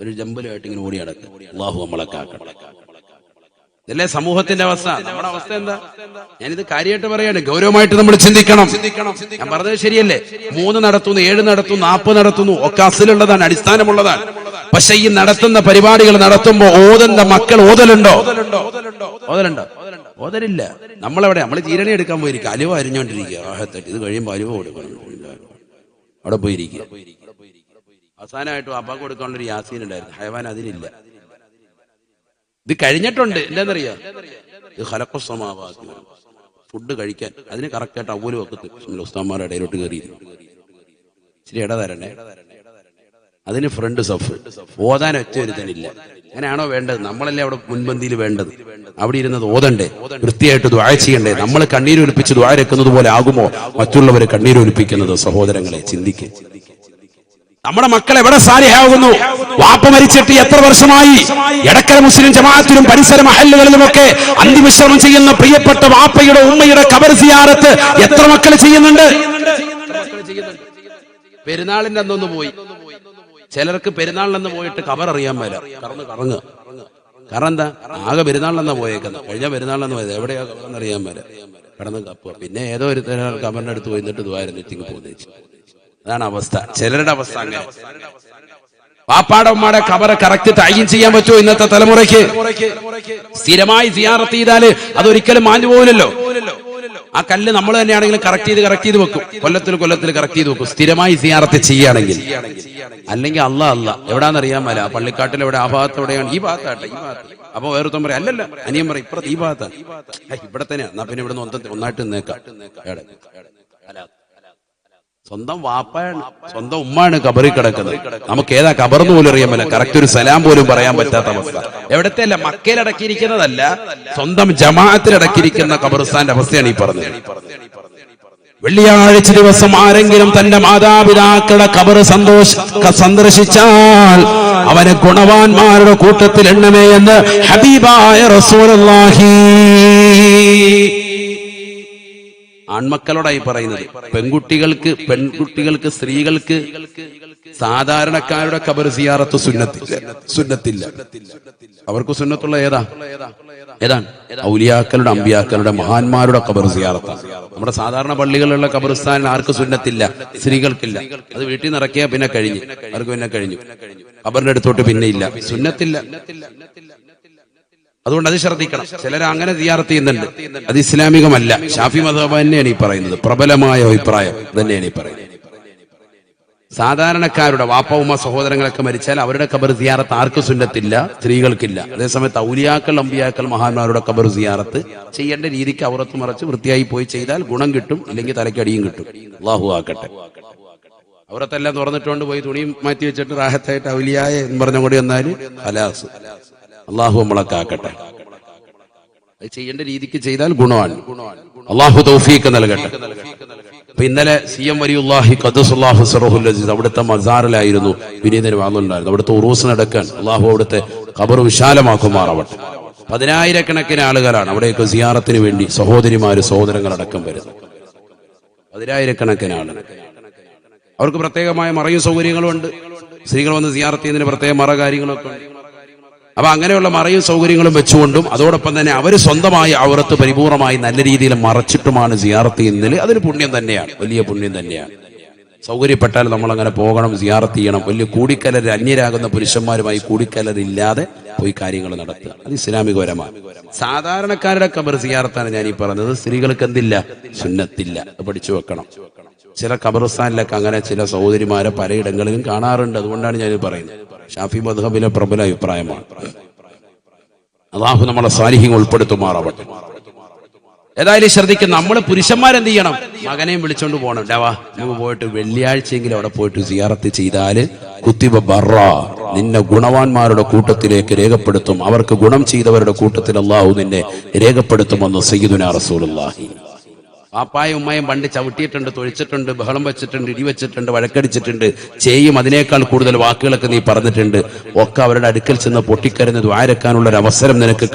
S1: ഒരു ജമ്പലുമായിട്ട് ഇങ്ങനെ ഓടി നടക്കും. അല്ലാഹു നമ്മളെ കാക്കട്ടെ. ഇതല്ലേ സമൂഹത്തിന്റെ അവസ്ഥ? നമ്മുടെ അവസ്ഥ എന്താ? ഞാനിത് കാര്യമായിട്ട് പറയാണ്. ഗൗരവമായിട്ട് നമ്മൾ ചിന്തിക്കണം. ഞാൻ പറഞ്ഞത് ശരിയല്ലേ? 3 നടത്തുന്നു, 7 നടത്തുന്നു, 40 നടത്തുന്നു, ഒക്കെ അസിലുള്ളതാണ്, അടിസ്ഥാനമുള്ളതാണ്. പക്ഷെ ഈ നടത്തുന്ന പരിപാടികൾ നടത്തുമ്പോ ഓതുന്ന മക്കൾ ഓതലുണ്ടോ? ഓതലില്ല. നമ്മളെവിടെ? നമ്മൾ ജീരണി എടുക്കാൻ പോയിരിക്കും, അലുവ അരിഞ്ഞോണ്ടിരിക്കുക. ഇത് കഴിയുമ്പോൾ അലുവ കൊടുക്കണം, അവിടെ പോയിരിക്കുക. അവസാനമായിട്ട് വാപ്പാക്ക് കൊടുക്കാനുള്ളൊരു യാസീൻ ഉണ്ടായിരുന്നു. ഹയവാൻ അതിനില്ല. ഇത് കഴിഞ്ഞിട്ടുണ്ട്. എന്താണെന്നറിയാ, ഇത് ഖലഖുസ്സമാവാതി, ഫുഡ് കഴിക്കാൻ അതിന് കറക്റ്റായിട്ട് അവല് വെക്കത്ത് ഉസ്താന്മാരുടെ ഇടയിലോട്ട് കയറിയിരുന്നു. ഇച്ചിരി ഇട തരണേ, അതിന് ഫ്രണ്ട് സഫ്, ഓതാൻ ഒറ്റ ഒരുത്തനില്ല. അങ്ങനെയാണോ വേണ്ടത്? നമ്മളല്ലേ അവിടെ മുൻപന്തിയിൽ വേണ്ടത്. അവിടെ ഇരുന്നത് ഓതണ്ടേ, വൃത്തിയായിട്ട് ദുആ ചെയ്യണ്ടേ? നമ്മൾ കണ്ണീരൊലിപ്പിച്ച് ദുആ രക്കുന്നത് പോലെ ആകുമോ മറ്റുള്ളവർ കണ്ണീരൊലിപ്പിക്കുന്നത്? സഹോദരങ്ങളെ ചിന്തിക്കുക. നമ്മുടെ മക്കൾ എവിടെ സാലിഹാകുന്നു? വാപ്പ മരിച്ചിട്ട് എത്ര വർഷമായി? എടക്കര മുസ്ലിം ജമാഅത്തിലും പരിസര മഹല്ലുകളിലുമൊക്കെ അന്തിവിശ്രമം ചെയ്യുന്ന പ്രിയപ്പെട്ട വാപ്പയുടെ ഉമ്മയുടെ ഖബർ സിയാറത്ത് എത്ര മക്കൾ ചെയ്യുന്നുണ്ട്? പെരുന്നാളിന്റെ അന്നൊന്ന് പോയി. ചിലർക്ക് പെരുന്നാളിലെന്ന് പോയിട്ട് ഖബർ അറിയാൻ മേല, കറങ്ങുക. കാരണം എന്താ? ആകെ പെരുന്നാളിലെന്നാ പോയേക്കുന്നത്. കഴിഞ്ഞ പെരുന്നാളിലെന്ന് പോയത് എവിടെയാ ഖബറെന്ന് അറിയാൻ മേല, കടന്ന് കപ്പുക. പിന്നെ ഏതോ ഒരു ഖബറിന്റെ അടുത്ത് പോയിട്ട് ദ്വാരത്തിങ് പോകുന്നു. അതാണ് അവസ്ഥ. ചിലരുടെ അവസ്ഥ അങ്ങനെ. വാപ്പാടെ ഉമ്മാടെ ഖബർ കറക്റ്റ് തഅയീൻ ചെയ്യാൻ പറ്റുമോ ഇന്നത്തെ തലമുറയ്ക്ക്? സ്ഥിരമായി സിയാറത്ത് ചെയ്താല് അതൊരിക്കലും മാഞ്ഞു പോകില്ലല്ലോ. ആ കല്ല് നമ്മൾ തന്നെയാണെങ്കിലും കറക്റ്റ് ചെയ്ത് വെക്കും. കൊല്ലത്തിൽ കറക്റ്റ് ചെയ്ത് വെക്കും, സ്ഥിരമായി സിയാറത്ത് ചെയ്യുകയാണെങ്കിൽ. അല്ലെങ്കിൽ അല്ല എവിടാന്നറിയാൻ മേല, പള്ളിക്കാട്ടിൽ എവിടെ, ആ ഭാഗത്ത് എവിടെയാണ്? ഈ ഭാഗത്താട്ടെ, ഈ ഭാഗത്ത്. അപ്പൊ വേറൊരുത്തം പറയാം, അല്ലല്ല അനിയൻ പറയും ഇപ്പുറത്ത്, ഈ ഭാഗത്താണ്. ഇവിടെ തന്നെയാ, എന്നാ പിന്നെ ഇവിടെ ഒന്നായിട്ട് നിന്നേക്കാം. സ്വന്തം വാപ്പയാണ്, സ്വന്തം ഉമ്മാണ് ഖബറിൽ കിടക്കുന്നത്. നമുക്ക് ഏതാ ഖബറെന്ന് പോലും അറിയാൻ പറ്റില്ല. കറക്റ്റ് ഒരു സലാം പോലും പറയാൻ പറ്റാത്ത അവസ്ഥ. എവിടത്തെ അല്ല, മക്കയിലടക്കിയിരിക്കുന്നതല്ല, സ്വന്തം ജമാഅത്തിലടക്കിയിരിക്കുന്ന ഖബർസ്ഥാന്റെ അവസ്ഥയാണ് ഈ പറഞ്ഞത്. വെള്ളിയാഴ്ച ദിവസം ആരെങ്കിലും തന്റെ മാതാപിതാക്കളുടെ ഖബർ സന്ദർശിച്ചാൽ അവനെ ഗുണവാന്മാരുടെ കൂട്ടത്തിൽ എണ്ണമേ എന്ന് ഹബീബായ റസൂലുള്ളാഹി. ആൺമക്കളോടായി പറയുന്നത്. പെൺകുട്ടികൾക്ക് സ്ത്രീകൾക്ക് സാധാരണക്കാരുടെ ഖബർ സിയാറത്ത് സുന്നത്തില്ല. അവർക്ക് സുന്നത്തുള്ള ഏതാണ്? ഔലിയാക്കളുടെ, അമ്പിയാക്കളുടെ, മഹാന്മാരുടെ ഖബർ സിയാറത്താണ്. നമ്മുടെ സാധാരണ പള്ളികളിലുള്ള ഖബർസ്ഥാൻ ആർക്ക് സുന്നത്തില്ല? സ്ത്രീകൾക്കില്ല. അത് വീട്ടിൽ നിന്ന് ഇറക്കിയാ പിന്നെ കഴിഞ്ഞു, അവർക്ക് പിന്നെ കഴിഞ്ഞു. ഖബറിന്റെ അടുത്തോട്ട് പിന്നെ ഇല്ല, സുന്നത്തില്ല. അതുകൊണ്ട് അത് ശ്രദ്ധിക്കണം. ചിലർ അങ്ങനെ സിയാറത്ത് ചെയ്യുന്നുണ്ട്, അത് ഇസ്ലാമികമല്ല. ഷാഫി മദ്ഹബ് തന്നെയാണ് ഈ പറയുന്നത്, പ്രബലമായ അഭിപ്രായം തന്നെയാണ് ഈ പറയുന്നത്. സാധാരണക്കാരുടെ വാപ്പ ഉമ്മ സഹോദരങ്ങളൊക്കെ മരിച്ചാൽ അവരുടെ ഖബർ സിയാറത്ത് ആർക്ക് സുന്നത്തില്ല? സ്ത്രീകൾക്കില്ല. അതേസമയത്ത് ഔലിയാക്കൾ, അമ്പിയാക്കൾ, മഹാന്മാരുടെ ഖബർ സിയാറത്ത് ചെയ്യേണ്ട രീതിക്ക് അവറത്ത് മറച്ച് വൃത്തിയായി പോയി ചെയ്താൽ ഗുണം കിട്ടും, ഇല്ലെങ്കിൽ തലയ്ക്കടിയും കിട്ടും. അല്ലാഹു ആക്കട്ടെ. അവറത്തെല്ലാം തുറന്നിട്ടുകൊണ്ട് പോയി തുണിയും മാറ്റി വെച്ചിട്ട് റാഹത്തായിട്ട് ഔലിയായ എന്ന് പറഞ്ഞുകൊണ്ട് വന്നാല് ഖലാസ്. അള്ളാഹു നമ്മളൊക്കെ ആക്കട്ടെ. അത് ചെയ്യേണ്ട രീതിക്ക് ചെയ്താൽ ഗുണമാണ്. അള്ളാഹു തൗഫീഖ് നൽകട്ടെ. അപ്പൊ ഇന്നലെ CM വലിയുല്ലാഹി ഖദ്ദസുല്ലാഹു സിറഹുൽ അസീസ് അവിടുത്തെ മസാറിലായിരുന്നു വിനീതന് വാളുണ്ടായിരുന്നു. അവിടുത്തെ ഉറൂസ് നടക്കാൻ അള്ളാഹു അവിടുത്തെ ഖബർ വിശാലമാക്കുമാറാവട്ടെ. 10,000-കണക്കിന് ആളുകളാണ് അവിടേക്ക് സിയാറത്തിന് വേണ്ടി, സഹോദരിമാര് സഹോദരങ്ങളടക്കം വരുന്നത്. 10,000-കണക്കിന് ആളുകൾ. അവർക്ക് പ്രത്യേകമായ മറയും സൗകര്യങ്ങളും ഉണ്ട്. സ്ത്രീകൾ വന്ന് സിയാറത്ത് ചെയ്യുന്നതിന് പ്രത്യേക മറ കാര്യങ്ങളൊക്കെ ഉണ്ട്. അപ്പൊ അങ്ങനെയുള്ള മറയും സൗകര്യങ്ങളും വെച്ചുകൊണ്ടും അതോടൊപ്പം തന്നെ അവർ സ്വന്തമായി ഔറത്ത് പരിപൂർണമായി നല്ല രീതിയിൽ മറച്ചിട്ടുമാണ് സിയാറത്ത് ചെയ്യുന്നതിൽ അതൊരു പുണ്യം തന്നെയാണ്, വലിയ പുണ്യം തന്നെയാണ്. സൗകര്യപ്പെട്ടാൽ നമ്മൾ അങ്ങനെ പോകണം, സിയാറത്ത് ചെയ്യണം. വലിയ കൂടിക്കലർ, അന്യരാകുന്ന പുരുഷന്മാരുമായി കൂടിക്കലറില്ലാതെ പോയി കാര്യങ്ങൾ നടത്തുക, അത് ഇസ്ലാമികപരമാണ്. സാധാരണക്കാരുടെ ഖബർ സിയാറത്താണ് ഞാൻ ഈ പറഞ്ഞത്. സ്ത്രീകൾക്ക് എന്തില്ല? സുന്നത്തില്ല. അത് പഠിച്ചു വെക്കണം. ചില ഖബർസ്ഥാനിലൊക്കെ അങ്ങനെ ചില സഹോദരിമാരെ പലയിടങ്ങളിലും കാണാറുണ്ട്. അതുകൊണ്ടാണ് ഞാൻ പറയുന്നത്. ഷാഫി മദ്ഹബിലെ പ്രബല അഭിപ്രായമാണ്. അല്ലാഹു നമ്മളെ സാലിഹ്യങ്ങൾ ഉൾപ്പെടുത്തുമാറാവട്ടെ. ഏതായാലും ശ്രദ്ധിക്കും, നമ്മൾ പുരുഷന്മാരെന്ത് ചെയ്യണം? മകനെയും വിളിച്ചോണ്ട് പോകണം. ഡവാ നമുക്ക് പോയിട്ട് വെള്ളിയാഴ്ചയെങ്കിലും അവിടെ പോയിട്ട് സിയാറത്ത് ചെയ്താല് കുത്തിബ ബറ, നിന്നെ ഗുണവാന്മാരുടെ കൂട്ടത്തിലേക്ക് രേഖപ്പെടുത്തും. അവർക്ക് ഗുണം ചെയ്തവരുടെ കൂട്ടത്തിൽ അല്ലാഹു നിന്നെ രേഖപ്പെടുത്തുമെന്ന് സയ്യിദുനാ റസൂലുള്ളാഹി. പാപ്പായും ഉമ്മയും പണ്ട് ചവിട്ടിയിട്ടുണ്ട്, തൊഴിച്ചിട്ടുണ്ട്, ബഹളം വെച്ചിട്ടുണ്ട്, ഇടിവെച്ചിട്ടുണ്ട്, വഴക്കടിച്ചിട്ടുണ്ട്, ചെയ്യും അതിനേക്കാൾ കൂടുതൽ വാക്കുകളൊക്കെ നീ പറഞ്ഞിട്ടുണ്ട്. ഒക്കെ അവരുടെ അടുക്കൽ ചെന്ന് പൊട്ടിക്കരഞ്ഞ് ദ്വാരക്കാനുള്ള ഒരു അവസരം നിനക്ക്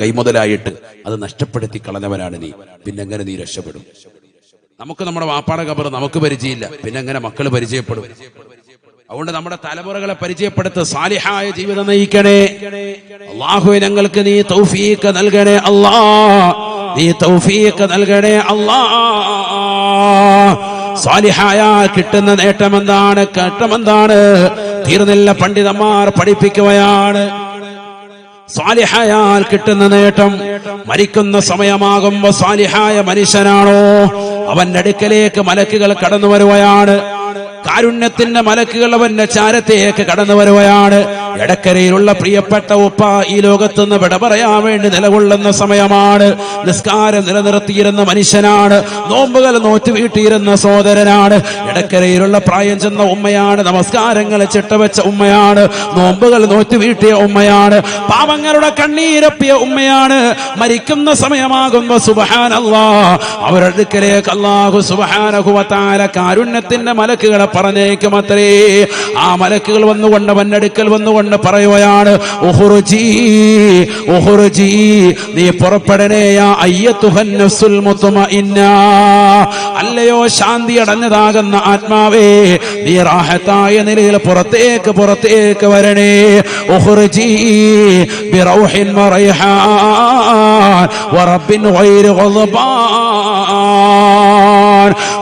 S1: കൈമുതലായിട്ട് അത് നഷ്ടപ്പെടുത്തി കളഞ്ഞവനാണ് നീ. പിന്നെങ്ങനെ നീ രക്ഷപ്പെടും? നമുക്ക് നമ്മുടെ വാപ്പാടെ ഖബർ നമുക്ക് പരിചയമില്ല, പിന്നെങ്ങനെ മക്കള് പരിചയപ്പെടും? അതുകൊണ്ട് നമ്മുടെ തലമുറകളെ പരിചയപ്പെടുത്ത സാലിഹായ ജീവിതം നയിക്കണേ. അല്ലാഹു ഞങ്ങൾക്ക് നീ തൗഫീഖ് നൽകണേ. നീ തൗഫീഖ് നൽകണേ അല്ലാ. സാലിഹായ കിട്ടുന്ന നേട്ടമെന്താണ്? കട്ടമെന്താണ്? തീർന്നില്ല. പണ്ഡിതന്മാർ പഠിപ്പിക്കുകയാണ്. സാലിഹായാൽ കിട്ടുന്ന നേട്ടം, മരിക്കുന്ന സമയമാകുമ്പോ സാലിഹായ മനുഷ്യനാണോ അവന്റെ അടുക്കലേക്ക് മലക്കുകൾ കടന്നു വരുകയാണ്. കാരുണ്യത്തിന്റെ മലക്കുകൾ അവന്റെ ചാരത്തേക്ക് കടന്നു വരുകയാണ്. എടക്കരയിലുള്ള പ്രിയപ്പെട്ട ഉപ്പ ഈ ലോകത്തുനിന്ന് വിട പറയാൻ വേണ്ടി നിലകൊള്ളുന്ന സമയമാണ്. നിസ്കാരം നിലനിർത്തിയിരുന്ന മനുഷ്യനാണ്, നോമ്പുകൾ നോറ്റ് വീട്ടിയിരുന്ന സഹോദരനാണ്. എടക്കരയിലുള്ള പ്രായം ചെന്ന ഉമ്മയാണ്, നമസ്കാരങ്ങളെ ചിട്ടവെച്ച ഉമ്മയാണ്, നോമ്പുകൾ നോറ്റ് വീട്ടിയ ഉമ്മയാണ്, പാവങ്ങളുടെ കണ്ണീരപ്പിയ ഉമ്മയാണ്. മരിക്കുന്ന സമയമാകുമ്പോ സുബ്ഹാനല്ലാഹ് അവരുടെ അടുക്കലേക്ക് അല്ലാഹു സുബ്ഹാനഹു വ തആല കാരുണ്യത്തിന്റെ മലക്കുകളെ പറഞ്ഞേക്കും അത്രേ. ആ മലക്കുകൾ വന്നുകൊണ്ട് അവന്റെ വന്നുകൊണ്ട് പറയുകയാണ്, ഉഖ്റുജി ഉഖ്റുജി, നീ പുറപ്പെടണേ യാ അയ്യത്തുഹൻ നഫ്സുൽ മുത്മഇന്ന, അല്ലയോ ശാന്തി അടഞ്ഞതാകുന്ന ആത്മാവേ, നീ റാഹത്തായ നിലയിൽ പുറത്തേക്ക് വരണേ. ഉഖ്റുജി ബിറൗഹിൻ വറൈഹാൻ വറബ്ബിൻ ഗൈരി ഗളബാൻ,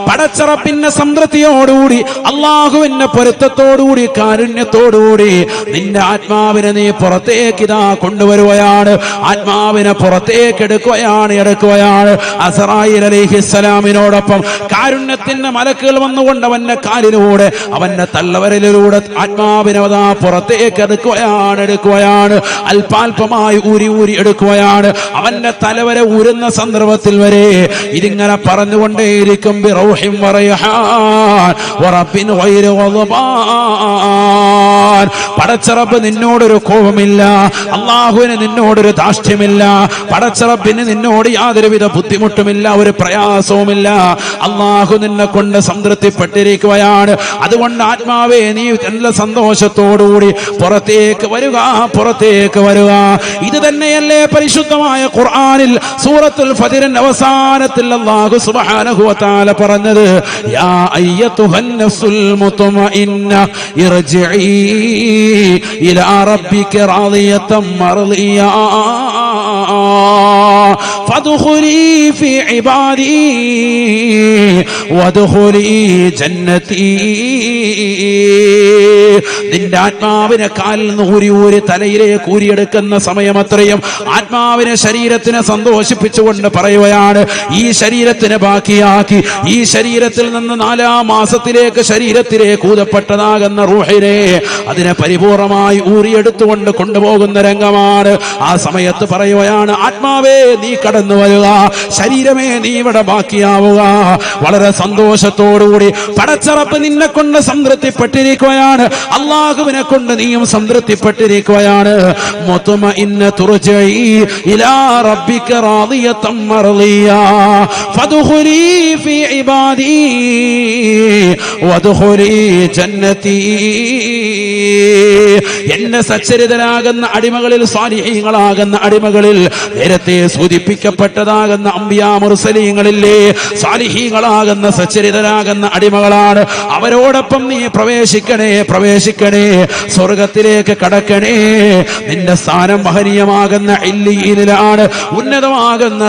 S1: പടച്ചറപ്പിന്റെ സംതൃപ്തിയോടുകൂടി അള്ളാഹുവിന്റെ പൊരുത്തത്തോടുകൂടി കാരുണ്യത്തോടുകൂടി നിന്റെ ആത്മാവിനെ നീ പുറത്തേക്ക് ഇതാ കൊണ്ടുവരുകയാണ്. ആത്മാവിനെ പുറത്തേക്ക് എടുക്കുകയാണ്. അസ്റായീൽ അലൈഹിസ്സലാമിനോടൊപ്പം കാരുണ്യത്തിന്റെ മലക്കുകൾ വന്നുകൊണ്ട് അവന്റെ കാലിലൂടെ അവന്റെ തള്ളവരലിലൂടെ ആത്മാവിനെ അതാ പുറത്തേക്ക് എടുക്കുകയാണ്. അല്പാൽപമായി ഊരി എടുക്കുകയാണ്. അവന്റെ തലവരെ ഊരുന്ന സന്ദർഭത്തിൽ വരെ ഇതിങ്ങനെ പറഞ്ഞുകൊണ്ടേയിരിക്കും, ബിറൗഹിൻ വറൈഹാൻ വറബ്ബിൻ ഗൈരി ഗളബാൻ. പടച്ചറബ് നിന്നോടൊരു കോപമില്ല, അള്ളാഹുവിന് നിന്നോടൊരു ധാർഷ്ട്യമില്ല, പടച്ചറബിന് നിന്നോട് യാതൊരുവിധ ബുദ്ധിമുട്ടുമില്ല, ഒരു പ്രയാസവുമില്ല. അള്ളാഹു നിന്നെ കൊണ്ട് സംതൃപ്തിപ്പെട്ടിരിക്കുകയാണ്. അതുകൊണ്ട് ആത്മാവേ, നീ നല്ല സന്തോഷത്തോടുകൂടി പുറത്തേക്ക് വരിക. ഇത് തന്നെയല്ലേ പരിശുദ്ധമായ ഖുർആനിൽ സൂറത്തുൽ ഫജ്റിന്റെ അവസാനത്തിൽ അല്ലാഹു സുബ്ഹാനഹു വ തആല പറഞ്ഞത്, യാ അയ്യത്തുഹൻ നഫ്സുൽ മുത്മഇന്ന ഇർജിഇ ഇലാ റബ്ബിക റാദിയതൻ മർദിയ ഫദ്ഖുലി ഫീ ഇബാദി വദ്ഖുലി ജന്നതി. നിന്റെ ആത്മാവിനെ കാലിൽ നിന്ന് ഊരി തലയിലേക്ക് ഊരിയെടുക്കുന്ന സമയമത്രയും ആത്മാവിനെ ശരീരത്തിനെ സന്തോഷിപ്പിച്ചുകൊണ്ട് പറയുകയാണ്, ഈ ശരീരത്തിനെ ബാക്കിയാക്കി ഈ ശരീരത്തിൽ നിന്ന് 4-ാം മാസത്തിലേക്ക് ശരീരത്തിലേക്ക് ഊതപ്പെട്ടതാകുന്ന റൂഹിനെ അതിനെ പരിപൂർണമായി ഊരിയെടുത്തുകൊണ്ട് കൊണ്ടുപോകുന്ന രംഗമാണ്. ആ സമയത്ത് പറയുകയാണ്, ആത്മാവേ നീ കടന്നു വരിക, ശരീരമേ നീ ഇവിടെ ബാക്കിയാവുക. വളരെ സന്തോഷത്തോടുകൂടി പടച്ചറപ്പ് നിന്നെ കൊണ്ട് സംതൃപ്തിപ്പെട്ടിരിക്കുകയാണ്, അള്ളാഹുവിനെ കൊണ്ട് നീയും സംതൃപ്തിപ്പെട്ടിരിക്കുകയാണ്. മുത്മഇന്ന തുർജഇ ഇലാ റബ്ബിക റാദിയതൻ മർദിയ ഫദ്ഖുലി ഫീ ഇബാദി വദ്ഖുലി ജന്നതി. എന്നെ സച്ചരിതരാകുന്ന അടിമകളിൽ, സാലിഹീങ്ങളാകുന്ന അടിമകളിൽ, നേരത്തെ സൂചിപ്പിക്കപ്പെട്ടതാകുന്ന അംബിയാ മുർസലീങ്ങളില്ലേ, സാലിഹീങ്ങളാകുന്ന സച്ചരിതരാകുന്ന അടിമകളാണ്. അവരോടൊപ്പം നീ പ്രവേശിക്കണേ, സ്വർഗത്തിലേക്ക് കടക്കണേ. നിന്റെ സ്ഥാനം മഹനീയമാകുന്ന ഇല്ലിയിലാണ്, ഉന്നതമാകുന്ന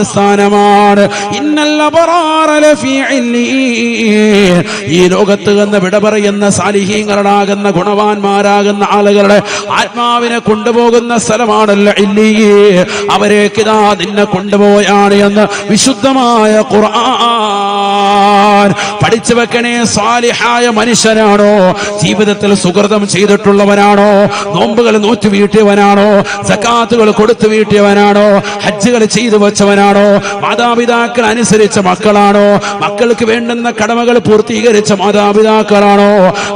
S1: സ്ഥാനമാണ്. ഇന്നൽ അബ്റാറ ലഫീ ഇല്ലീൻ. ഈ ലോകത്ത് നിന്ന് വിട പറയുന്ന സാലിഹീങ്ങളാകുന്ന ഗുണവാന്മാരാകുന്ന ആളുകളുടെ ആത്മാവിനെ കൊണ്ടുപോകുന്ന സ്ഥലമാണല്ലോ ഇല്ലീൻ. അവരേക്കിതാ നിന്നെ കൊണ്ടുപോയാണ് എന്ന് വിശുദ്ധമായ ഖുർആൻ. പഠിച്ചു വെക്കണേ, സാലിഹായ മനുഷ്യനാണോ, ജീവിതത്തിൽ സുകൃതം ചെയ്തിട്ടുള്ളവനാണോ, നോമ്പുകൾ നോറ്റു വീട്ടിയവനാണോ, സകാത്തുകൾ കൊടുത്തു വീട്ടിയവനാണോ, ഹജ്ജുകൾ ചെയ്തു വെച്ചവനാണോ, മാതാപിതാക്കൾ അനുസരിച്ച മക്കളാണോ, മക്കൾക്ക് വേണ്ടുന്ന കടമകൾ പൂർത്തീകരിച്ച മാതാപിതാക്കളാണോ,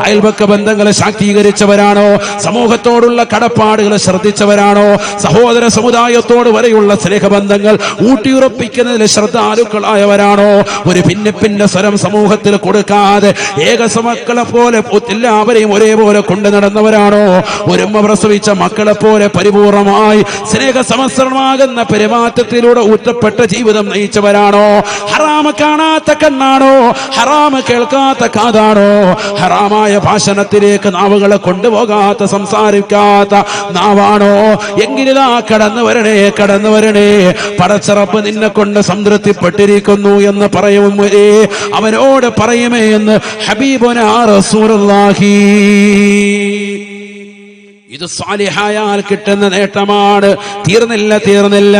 S1: അയൽപക്ക ബന്ധങ്ങളെ ശാക്തീകരിച്ചവരാണോ, സമൂഹത്തോടുള്ള കടപ്പാടുകൾ ശ്രദ്ധിച്ചവരാണോ, സഹോദര സമുദായത്തോട് വരെയുള്ള സ്നേഹബന്ധങ്ങൾ ഊട്ടിയുറപ്പിക്കുന്നതിൽ ശ്രദ്ധാലുക്കളായവരാണോ, ഒരു ഭിന്നിപ്പിന്റെ സ്വരം സമൂഹത്തിൽ കൊടുക്കാതെ ഏകസമക്കളെ പോലെ എല്ലാവരെയും ഒരേപോലെ കൊണ്ടു നടന്നവരാണോ, ഒരുമ്മ പ്രസവിച്ച മക്കളെ പോലെ പരിപൂർണമായി സ്നേഹസമസ്രണമാകുന്ന പെരുമാറ്റത്തിലൂടെ ഊറ്റപ്പെട്ട ജീവിതം നയിച്ചവരാണോ, ഹറാമ കാണാത്ത കണ്ണാണോ, ഹറാമ കേൾക്കാത്ത കാതാണോ, ഹറാമായ ഭാഷണത്തിലേക്ക് നാവുകളെ കൊണ്ടുപോകാത്ത സംസാരിക്കാത്ത നാവാണോ, എങ്കിലിതാ കടന്നു വരണേ. പടച്ചറപ്പ് നിന്നെ കൊണ്ട് സംതൃപ്തിപ്പെട്ടിരിക്കുന്നു എന്ന് പറയുമേ, അവനോട് പറയുമേ എന്ന് ഹബീബുനാ റസൂലുള്ളാഹി. ഇത് സാലിഹായാൽ കിട്ടുന്ന നേട്ടമാണ്. തീർന്നില്ല.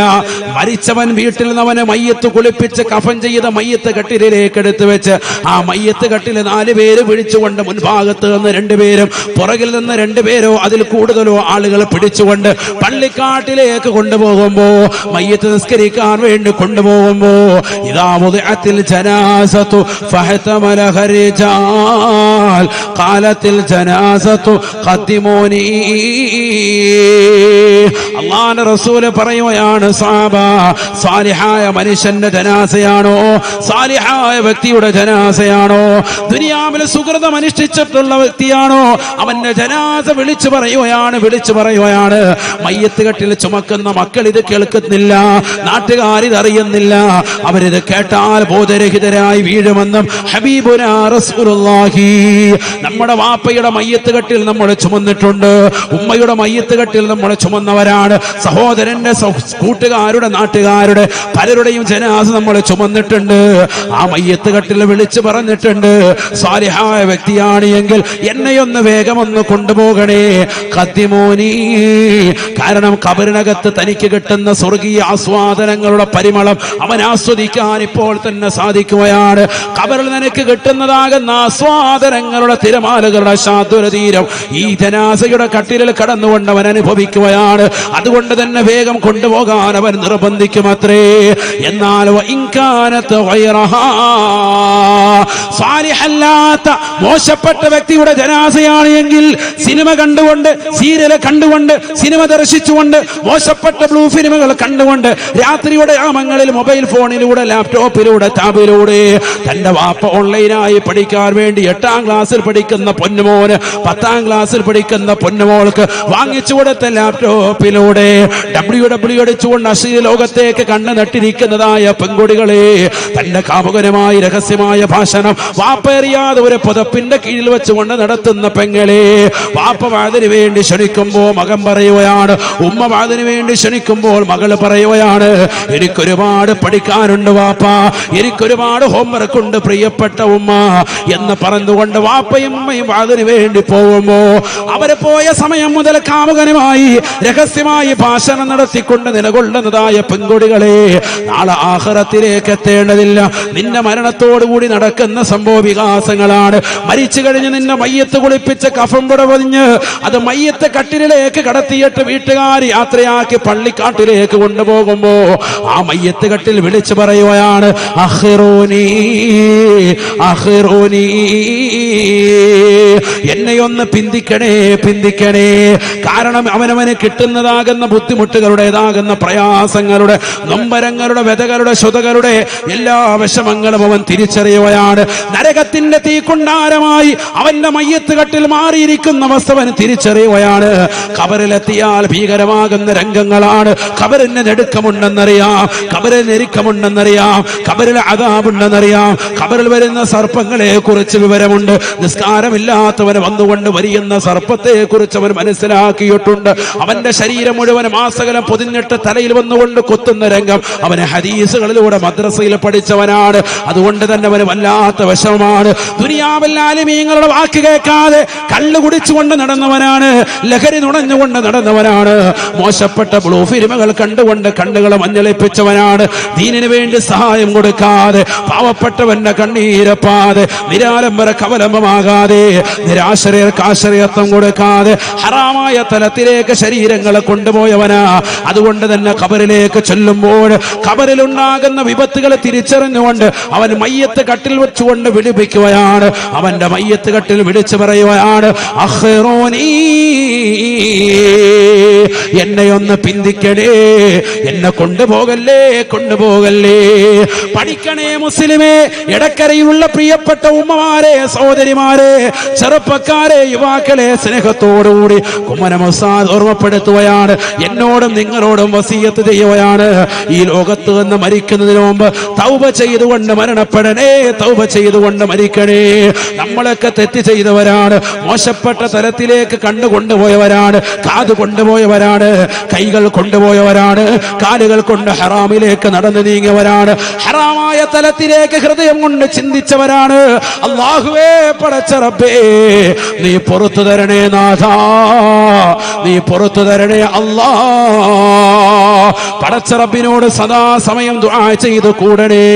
S1: മരിച്ചവൻ വീട്ടിൽ നിന്ന് അവനെ മയ്യത്ത് കുളിപ്പിച്ച് കഫൻ ചെയ്ത മയ്യത്ത് കട്ടിലേക്ക് എടുത്തു വെച്ച് ആ മയ്യത്ത് കട്ടിൽ 4 പേര് പിടിച്ചുകൊണ്ട് മുൻഭാഗത്ത് നിന്ന് 2 പേരും പുറകിൽ നിന്ന് 2 പേരോ അതിൽ കൂടുതലോ ആളുകൾ പിടിച്ചുകൊണ്ട് പള്ളിക്കാട്ടിലേക്ക് കൊണ്ടുപോകുമ്പോ മയ്യത്ത് നിസ്കരിക്കാൻ വേണ്ടി കൊണ്ടുപോകുമ്പോ ഇദാ മുദിഅത്തിൽ ജനാസത്തു ഫഹതമലഹ റിജാൽ ഖാലത്തിൽ ജനാസത്തു ഖദ്ദിമൂനി. അല്ലാഹുവിന്റെ റസൂൽ പറയുകയാണ്, സഹാബ, സാലിഹായ മനുഷ്യന്റെ ജനാസയാണോ, സാലിഹായ വ്യക്തിയുടെ ജനാസയാണോ, ദുനിയാവിൽ സുകൃതം അനുഷ്ഠിച്ചിട്ടുള്ള വ്യക്തിയാണോ, അവന്റെ ജനാസ വിളിച്ചു പറയുകയാണ്. മയ്യത്ത് കെട്ടിൽ ചുമക്കുന്ന മക്കൾ ഇത് കേൾക്കുന്നില്ല, നാട്ടുകാരിത് അറിയുന്നില്ല. അവരിത് കേട്ടാൽ ബോധരഹിതരായി വീഴുമെന്നും ഹബീബുനാ റസൂലുള്ളാഹി. നമ്മുടെ വാപ്പയുടെ മയ്യത്ത് കെട്ടിൽ നമ്മൾ ചുമന്നിട്ടുണ്ട്, ഉമ്മയുടെ മയ്യത്ത് കെട്ടിൽ നമ്മൾ ചുമന്നവരാണ്. സഹോദരന്റെ കൂട്ടുകാരുടെ നാട്ടുകാരുടെ പലരുടെയും ജനാസ നമ്മൾ ചുമന്നിട്ടുണ്ട്. ആ മയ്യത്ത് കെട്ടിൽ വിളിച്ചു പറഞ്ഞിട്ടുണ്ട്, സാലിഹായ വ്യക്തിയാണ് എങ്കിൽ എന്നെയൊന്ന് വേഗമൊന്ന് കൊണ്ടുപോകണേ, ഖദ്ദിമൂനി. കാരണം ഖബറിനകത്ത് തനിക്ക് കിട്ടുന്ന സ്വർഗീയ ആസ്വാദനങ്ങളുടെ പരിമളം അവൻ ആസ്വദിക്കാൻ ഇപ്പോൾ തന്നെ സാധിക്കുകയാണ്. ഖബറിൽ നിനക്ക് കിട്ടുന്നതാകുന്ന ആസ്വാദനങ്ങളുടെ തിരമാലകളുടെ ശാദ്വരതീരം ഈ ജനാസയുടെ കട്ടിലിൽ കടന്നുകൊണ്ട് അവൻ അനുഭവിക്കുകയാണ്. അതുകൊണ്ട് തന്നെ വേഗം കൊണ്ടുപോകാൻ അവൻ നിർബന്ധിക്കുമത്രേ. എന്നാൽ സാലിഹല്ലാത്ത മോശപ്പെട്ട വ്യക്തിയുടെ ജനാസയാണ് എങ്കിൽ സിനിമ കണ്ടുകൊണ്ട്, സീരിയൽ കണ്ടുകൊണ്ട്, സിനിമ ദർശിച്ചുകൊണ്ട്, മോശപ്പെട്ട ബ്ലൂ ഫിലിമുകൾ കണ്ടുകൊണ്ട് രാത്രിയുടെ യാമങ്ങളിൽ മൊബൈൽ ഫോണിലൂടെ, ലാപ്ടോപ്പിലൂടെ, ടാബിലൂടെ തന്റെ വാപ്പ ഓൺലൈനായി പഠിക്കാൻ വേണ്ടി 8ാം ക്ലാസ്സിൽ പഠിക്കുന്ന പൊന്നുമോന്, 10ാം ക്ലാസ്സിൽ പഠിക്കുന്ന പൊന്നുമോൾക്ക് വാങ്ങിച്ചു കൊടുത്ത ലാപ്ടോപ്പിലൂടെ ഡബ്ല്യു അടിച്ചുകൊണ്ട് അശ്ലീല ലോകത്തേക്ക് കണ്ണു നട്ടിരിക്കുന്നതായ പെൺകുടികളെ, തന്റെ കാമുകനുമായി രഹസ്യമായ ഭാഷണം വാപ്പേറിയാതെ ഒരു പുതപ്പിന്റെ കീഴിൽ വെച്ചുകൊണ്ട് നടത്തുന്ന പെങ്ങളെ, വാപ്പ വാതിന് വേണ്ടി ക്ഷണിക്കുമ്പോൾ മകൻ പറയുകയാണ്, ഉമ്മ വാതിന് വേണ്ടി ക്ഷണിക്കുമ്പോൾ മകൾ പറയുകയാണ്, എനിക്കൊരുപാട് പഠിക്കാനുണ്ട് വാപ്പ, എനിക്കൊരുപാട് ഹോംവർക്ക് ഉണ്ട് പ്രിയപ്പെട്ട ഉമ്മ എന്ന് പറഞ്ഞുകൊണ്ട് വാപ്പയും ഉമ്മയും വാതിന് വേണ്ടി പോകുമ്പോ അവര് പോയ സമയം മുതൽ കാമുകനുമായി രഹസ്യമായി ഭാഷണം നടത്തിക്കൊണ്ട് നിലകൊള്ളുന്നതായ പെൺകുടികളെ, നാളെ ആഖിറത്തിലേക്ക് എത്തേണ്ടതില്ല. നിന്റെ മരണത്തോടുകൂടി നടക്കുന്ന സംഭവ വികാസങ്ങളാണ്. മരിച്ചു കഴിഞ്ഞ് നിന്നെ മയ്യത്ത് കുളിപ്പിച്ച് കഫൻ പുടവഞ്ഞ് അത് മയ്യത്ത് കട്ടിലേക്ക് കടത്തിയിട്ട് വീട്ടുകാർ യാത്രയാക്കി പള്ളിക്കാട്ടിലേക്ക് കൊണ്ടുപോകുമ്പോ ആ മയ്യത്ത് കട്ടിൽ വിളിച്ചു പറയുകയാണ്, അഖിറൂനി അഖിറൂനി, എന്നെയൊന്ന് പിന്തിക്കണേ. കാരണം അവനവന് കിട്ടുന്നതാകുന്ന ബുദ്ധിമുട്ടുകളുടേതാകുന്ന പ്രയാസങ്ങളുടെ, നൊമ്പരങ്ങളുടെ, വ്യതകളുടെ, ശ്രുതകളുടെ എല്ലാ വിഷമങ്ങളും അവൻ തിരിച്ചറിയുകയാണ്. നരകത്തിന്റെ തീക്കുണ്ടാരമായി അവന്റെ മയ്യത്ത് കട്ടിൽ മാറിയിരിക്കുന്ന അവസ്ഥ അവൻ തിരിച്ചറിയുകയാണ്. ഖബറിലെത്തിയാൽ ഭീകരമാകുന്ന രംഗങ്ങളാണ്. ഖബറിന് നെടുക്കമുണ്ടെന്നറിയാം, ഖബറിന് ഞെരുക്കമുണ്ടെന്നറിയാം, ഖബറിൽ അദാബുണ്ടെന്നറിയാം, ഖബറിൽ വരുന്ന സർപ്പങ്ങളെ കുറിച്ച് വിവരമുണ്ട്. നിസ്കാരമില്ലാത്തവന് വന്നുകൊണ്ട് വരിയുന്ന സർപ്പത്തെ കുറിച്ച് അവൻ മനസ്സിലാക്കിയിട്ടുണ്ട്. അവന്റെ ശരീരം മുഴുവൻ മാസകലം പൊതിഞ്ഞിട്ട് തലയിൽ വന്നുകൊണ്ട് കൊത്തുന്ന രംഗം അവന് ഹദീസുകളിലൂടെ മദ്രസയിൽ പഠിച്ചവനാണ്. അതുകൊണ്ട് തന്നെ അവന് വല്ലാത്ത വിഷമമാണ്. ദുനിയാവിൽ ആലിമീങ്ങളുടെ വാക്ക് കേൾക്കാതെ കള്ളു കുടിച്ചുകൊണ്ട് നടന്നവനാണ്, ലഹരി നുണഞ്ഞുകൊണ്ട് നടന്നവനാണ്, മോശപ്പെട്ട ബ്ലൂ ഫിലിമുകൾ കണ്ടുകൊണ്ട് കണ്ണുകളെ മഞ്ഞളിപ്പിച്ചവനാണ്, ദീനിനു വേണ്ടി സഹായം കൊടുക്കാതെ, പാവപ്പെട്ടവന്റെ കണ്ണീരപ്പാതെ, നിരാലംബര കവലംബമാകാതെ, നിരാശ്രയർക്ക് ആശ്രയത്വം കൊടുക്കാതെ ഹറാമായ തലത്തിലേക്ക് ശരീരങ്ങളെ കൊണ്ടുപോയവനാ. അതുകൊണ്ട് തന്നെ ഖബറിലേക്ക് ചൊല്ലുമ്പോൾ ഖബറിലുണ്ടാകുന്ന വിപത്തുകളെ തിരിച്ചറിഞ്ഞുകൊണ്ട് അവൻ മയ്യത്ത് കട്ടിൽ വെച്ചുകൊണ്ട് വിളിപ്പിക്കുകയാണ്. അവന്റെ മയ്യത്ത് കട്ടിൽ വിളിച്ചു പറയുകയാണ്, അഖിറൂനി, എന്നെയൊന്ന് പിന്തിക്കണേ, എന്നെ കൊണ്ടുപോകല്ലേ. പഠിക്കണേ മുസ്ലിമേ, ഇടക്കരയിലുള്ള പ്രിയപ്പെട്ട ഉമ്മമാരെ, സഹോദരിമാരെ, ചെറുപ്പക്കാരെ, യുവാക്കളെ, സ്നേഹത്തോടുകൂടി കുമ്മനം ഉസ്താദ് ഓർമ്മപ്പെടുത്തുകയാണ്, എന്നോടും നിങ്ങളോടും വസിയത്ത് ചെയ്യുകയാണ്. ഈ ലോകത്ത് നിന്ന് മരിക്കുന്നതിന് മുമ്പ് തൗബ ചെയ്തുകൊണ്ട് മരണപ്പെടണേ, തൗബ ചെയ്തുകൊണ്ട് മരിക്കണേ. നമ്മളൊക്കെ തെറ്റ് ചെയ്തവരാണ്, മോശപ്പെട്ട തലത്തിലേക്ക് കണ്ണു കൊണ്ടുപോയവരാണ്, കാത് കൊണ്ടുപോയവരാണ്, കൈകൾ കൊണ്ടുപോയവരാണ്, കാലുകൾ കൊണ്ട് ഹറാമിലേക്ക് നടന്നു നീങ്ങിയവരാണ്, ഹറാമായ തലത്തിലേക്ക് ഹൃദയം കൊണ്ട് ചിന്തിച്ചവരാണ്. അല്ലാഹുവേ, പടച്ച റബ്ബേ, നീ പുറത്തു തരണേ നാഥാ. നീ പുറത്തു തരണേ അല്ലാ. പടച്ച റബ്ബിനോട് സദാ സമയം ദുആ ചെയ്ത് കൂടണേ.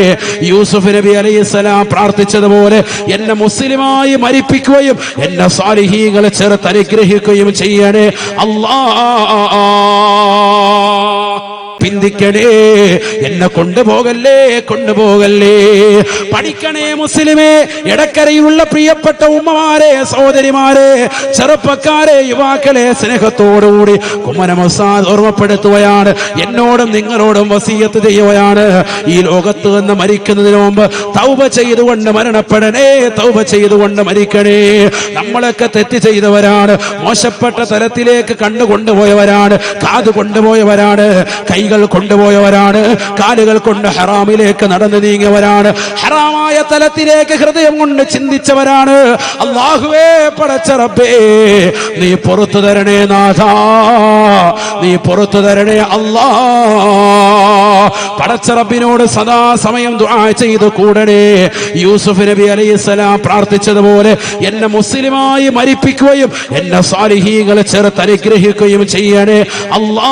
S1: യൂസുഫ് നബി അലൈഹിസ്സലാം പ്രാർത്ഥിച്ചതുപോലെ എന്നെ മുസ്ലിമായി മരിപ്പിക്കുകയും എന്നെ സാലിഹീങ്ങളെ ചേർത്ത് അനുഗ്രഹിക്കുകയും ചെയ്യണേ അല്ലാ. പിന്തിക്കണേ, എന്നെ കൊണ്ടുപോകല്ലേ, കൊണ്ടുപോകല്ലേ. പഠിക്കണേ മുസ്ലിമേ. എടക്കരയിലുള്ള പ്രിയപ്പെട്ട ഉമ്മമാരെ, സഹോദരിമാരെ, ചെറുപ്പക്കാരെ, യുവാക്കളെ സ്നേഹത്തോടുകൂടി കുമ്മനം ഉസ്താദ് ഓർമ്മപ്പെടുത്തുകയാണ്. എന്നോടും നിങ്ങളോടും വസിയത്ത് ചെയ്യുകയാണ്. ഈ ലോകത്ത് നിന്ന് മരിക്കുന്നതിന് മുമ്പ് തൗബ ചെയ്തുകൊണ്ട് മരണപ്പെടണേ, തൗബ ചെയ്തുകൊണ്ട് മരിക്കണേ. നമ്മളൊക്കെ തെറ്റ് ചെയ്തവരാണ്, മോശപ്പെട്ട തലത്തിലേക്ക് കണ്ടുകൊണ്ടുപോയവരാണ്, കാത് കൊണ്ടുപോയവരാണ്, കൈകൾ കൊണ്ടുപോയവരാണ്, കാലുകൾ കൊണ്ട് ഹറാമിലേക്ക് നടന്നു നീങ്ങിയവരാണ്, ഹറാമായ തലത്തിലേക്ക് ഹൃദയം കൊണ്ട് ചിന്തിച്ചവരാണ്. അല്ലാഹുവേ, പടച്ച റബ്ബേ, നീ പുറത്തു തരണേ നാഥാ, നീ പുറത്തു തരണേ അല്ലാ. പടച്ച റബ്ബിനോട് സദാ സമയം ദുആ ചെയ്ത് കൂടണേ. യൂസുഫ് നബി അലൈഹിസ്സലാം പ്രാർത്ഥിച്ചതുപോലെ എന്നെ മുസ്ലിമായി മരിപ്പിക്കുകയും എന്നെ സാലിഹീങ്ങളെ ചേർത്ത് അനുഗ്രഹിക്കുകയും ചെയ്യണേ അല്ലാ.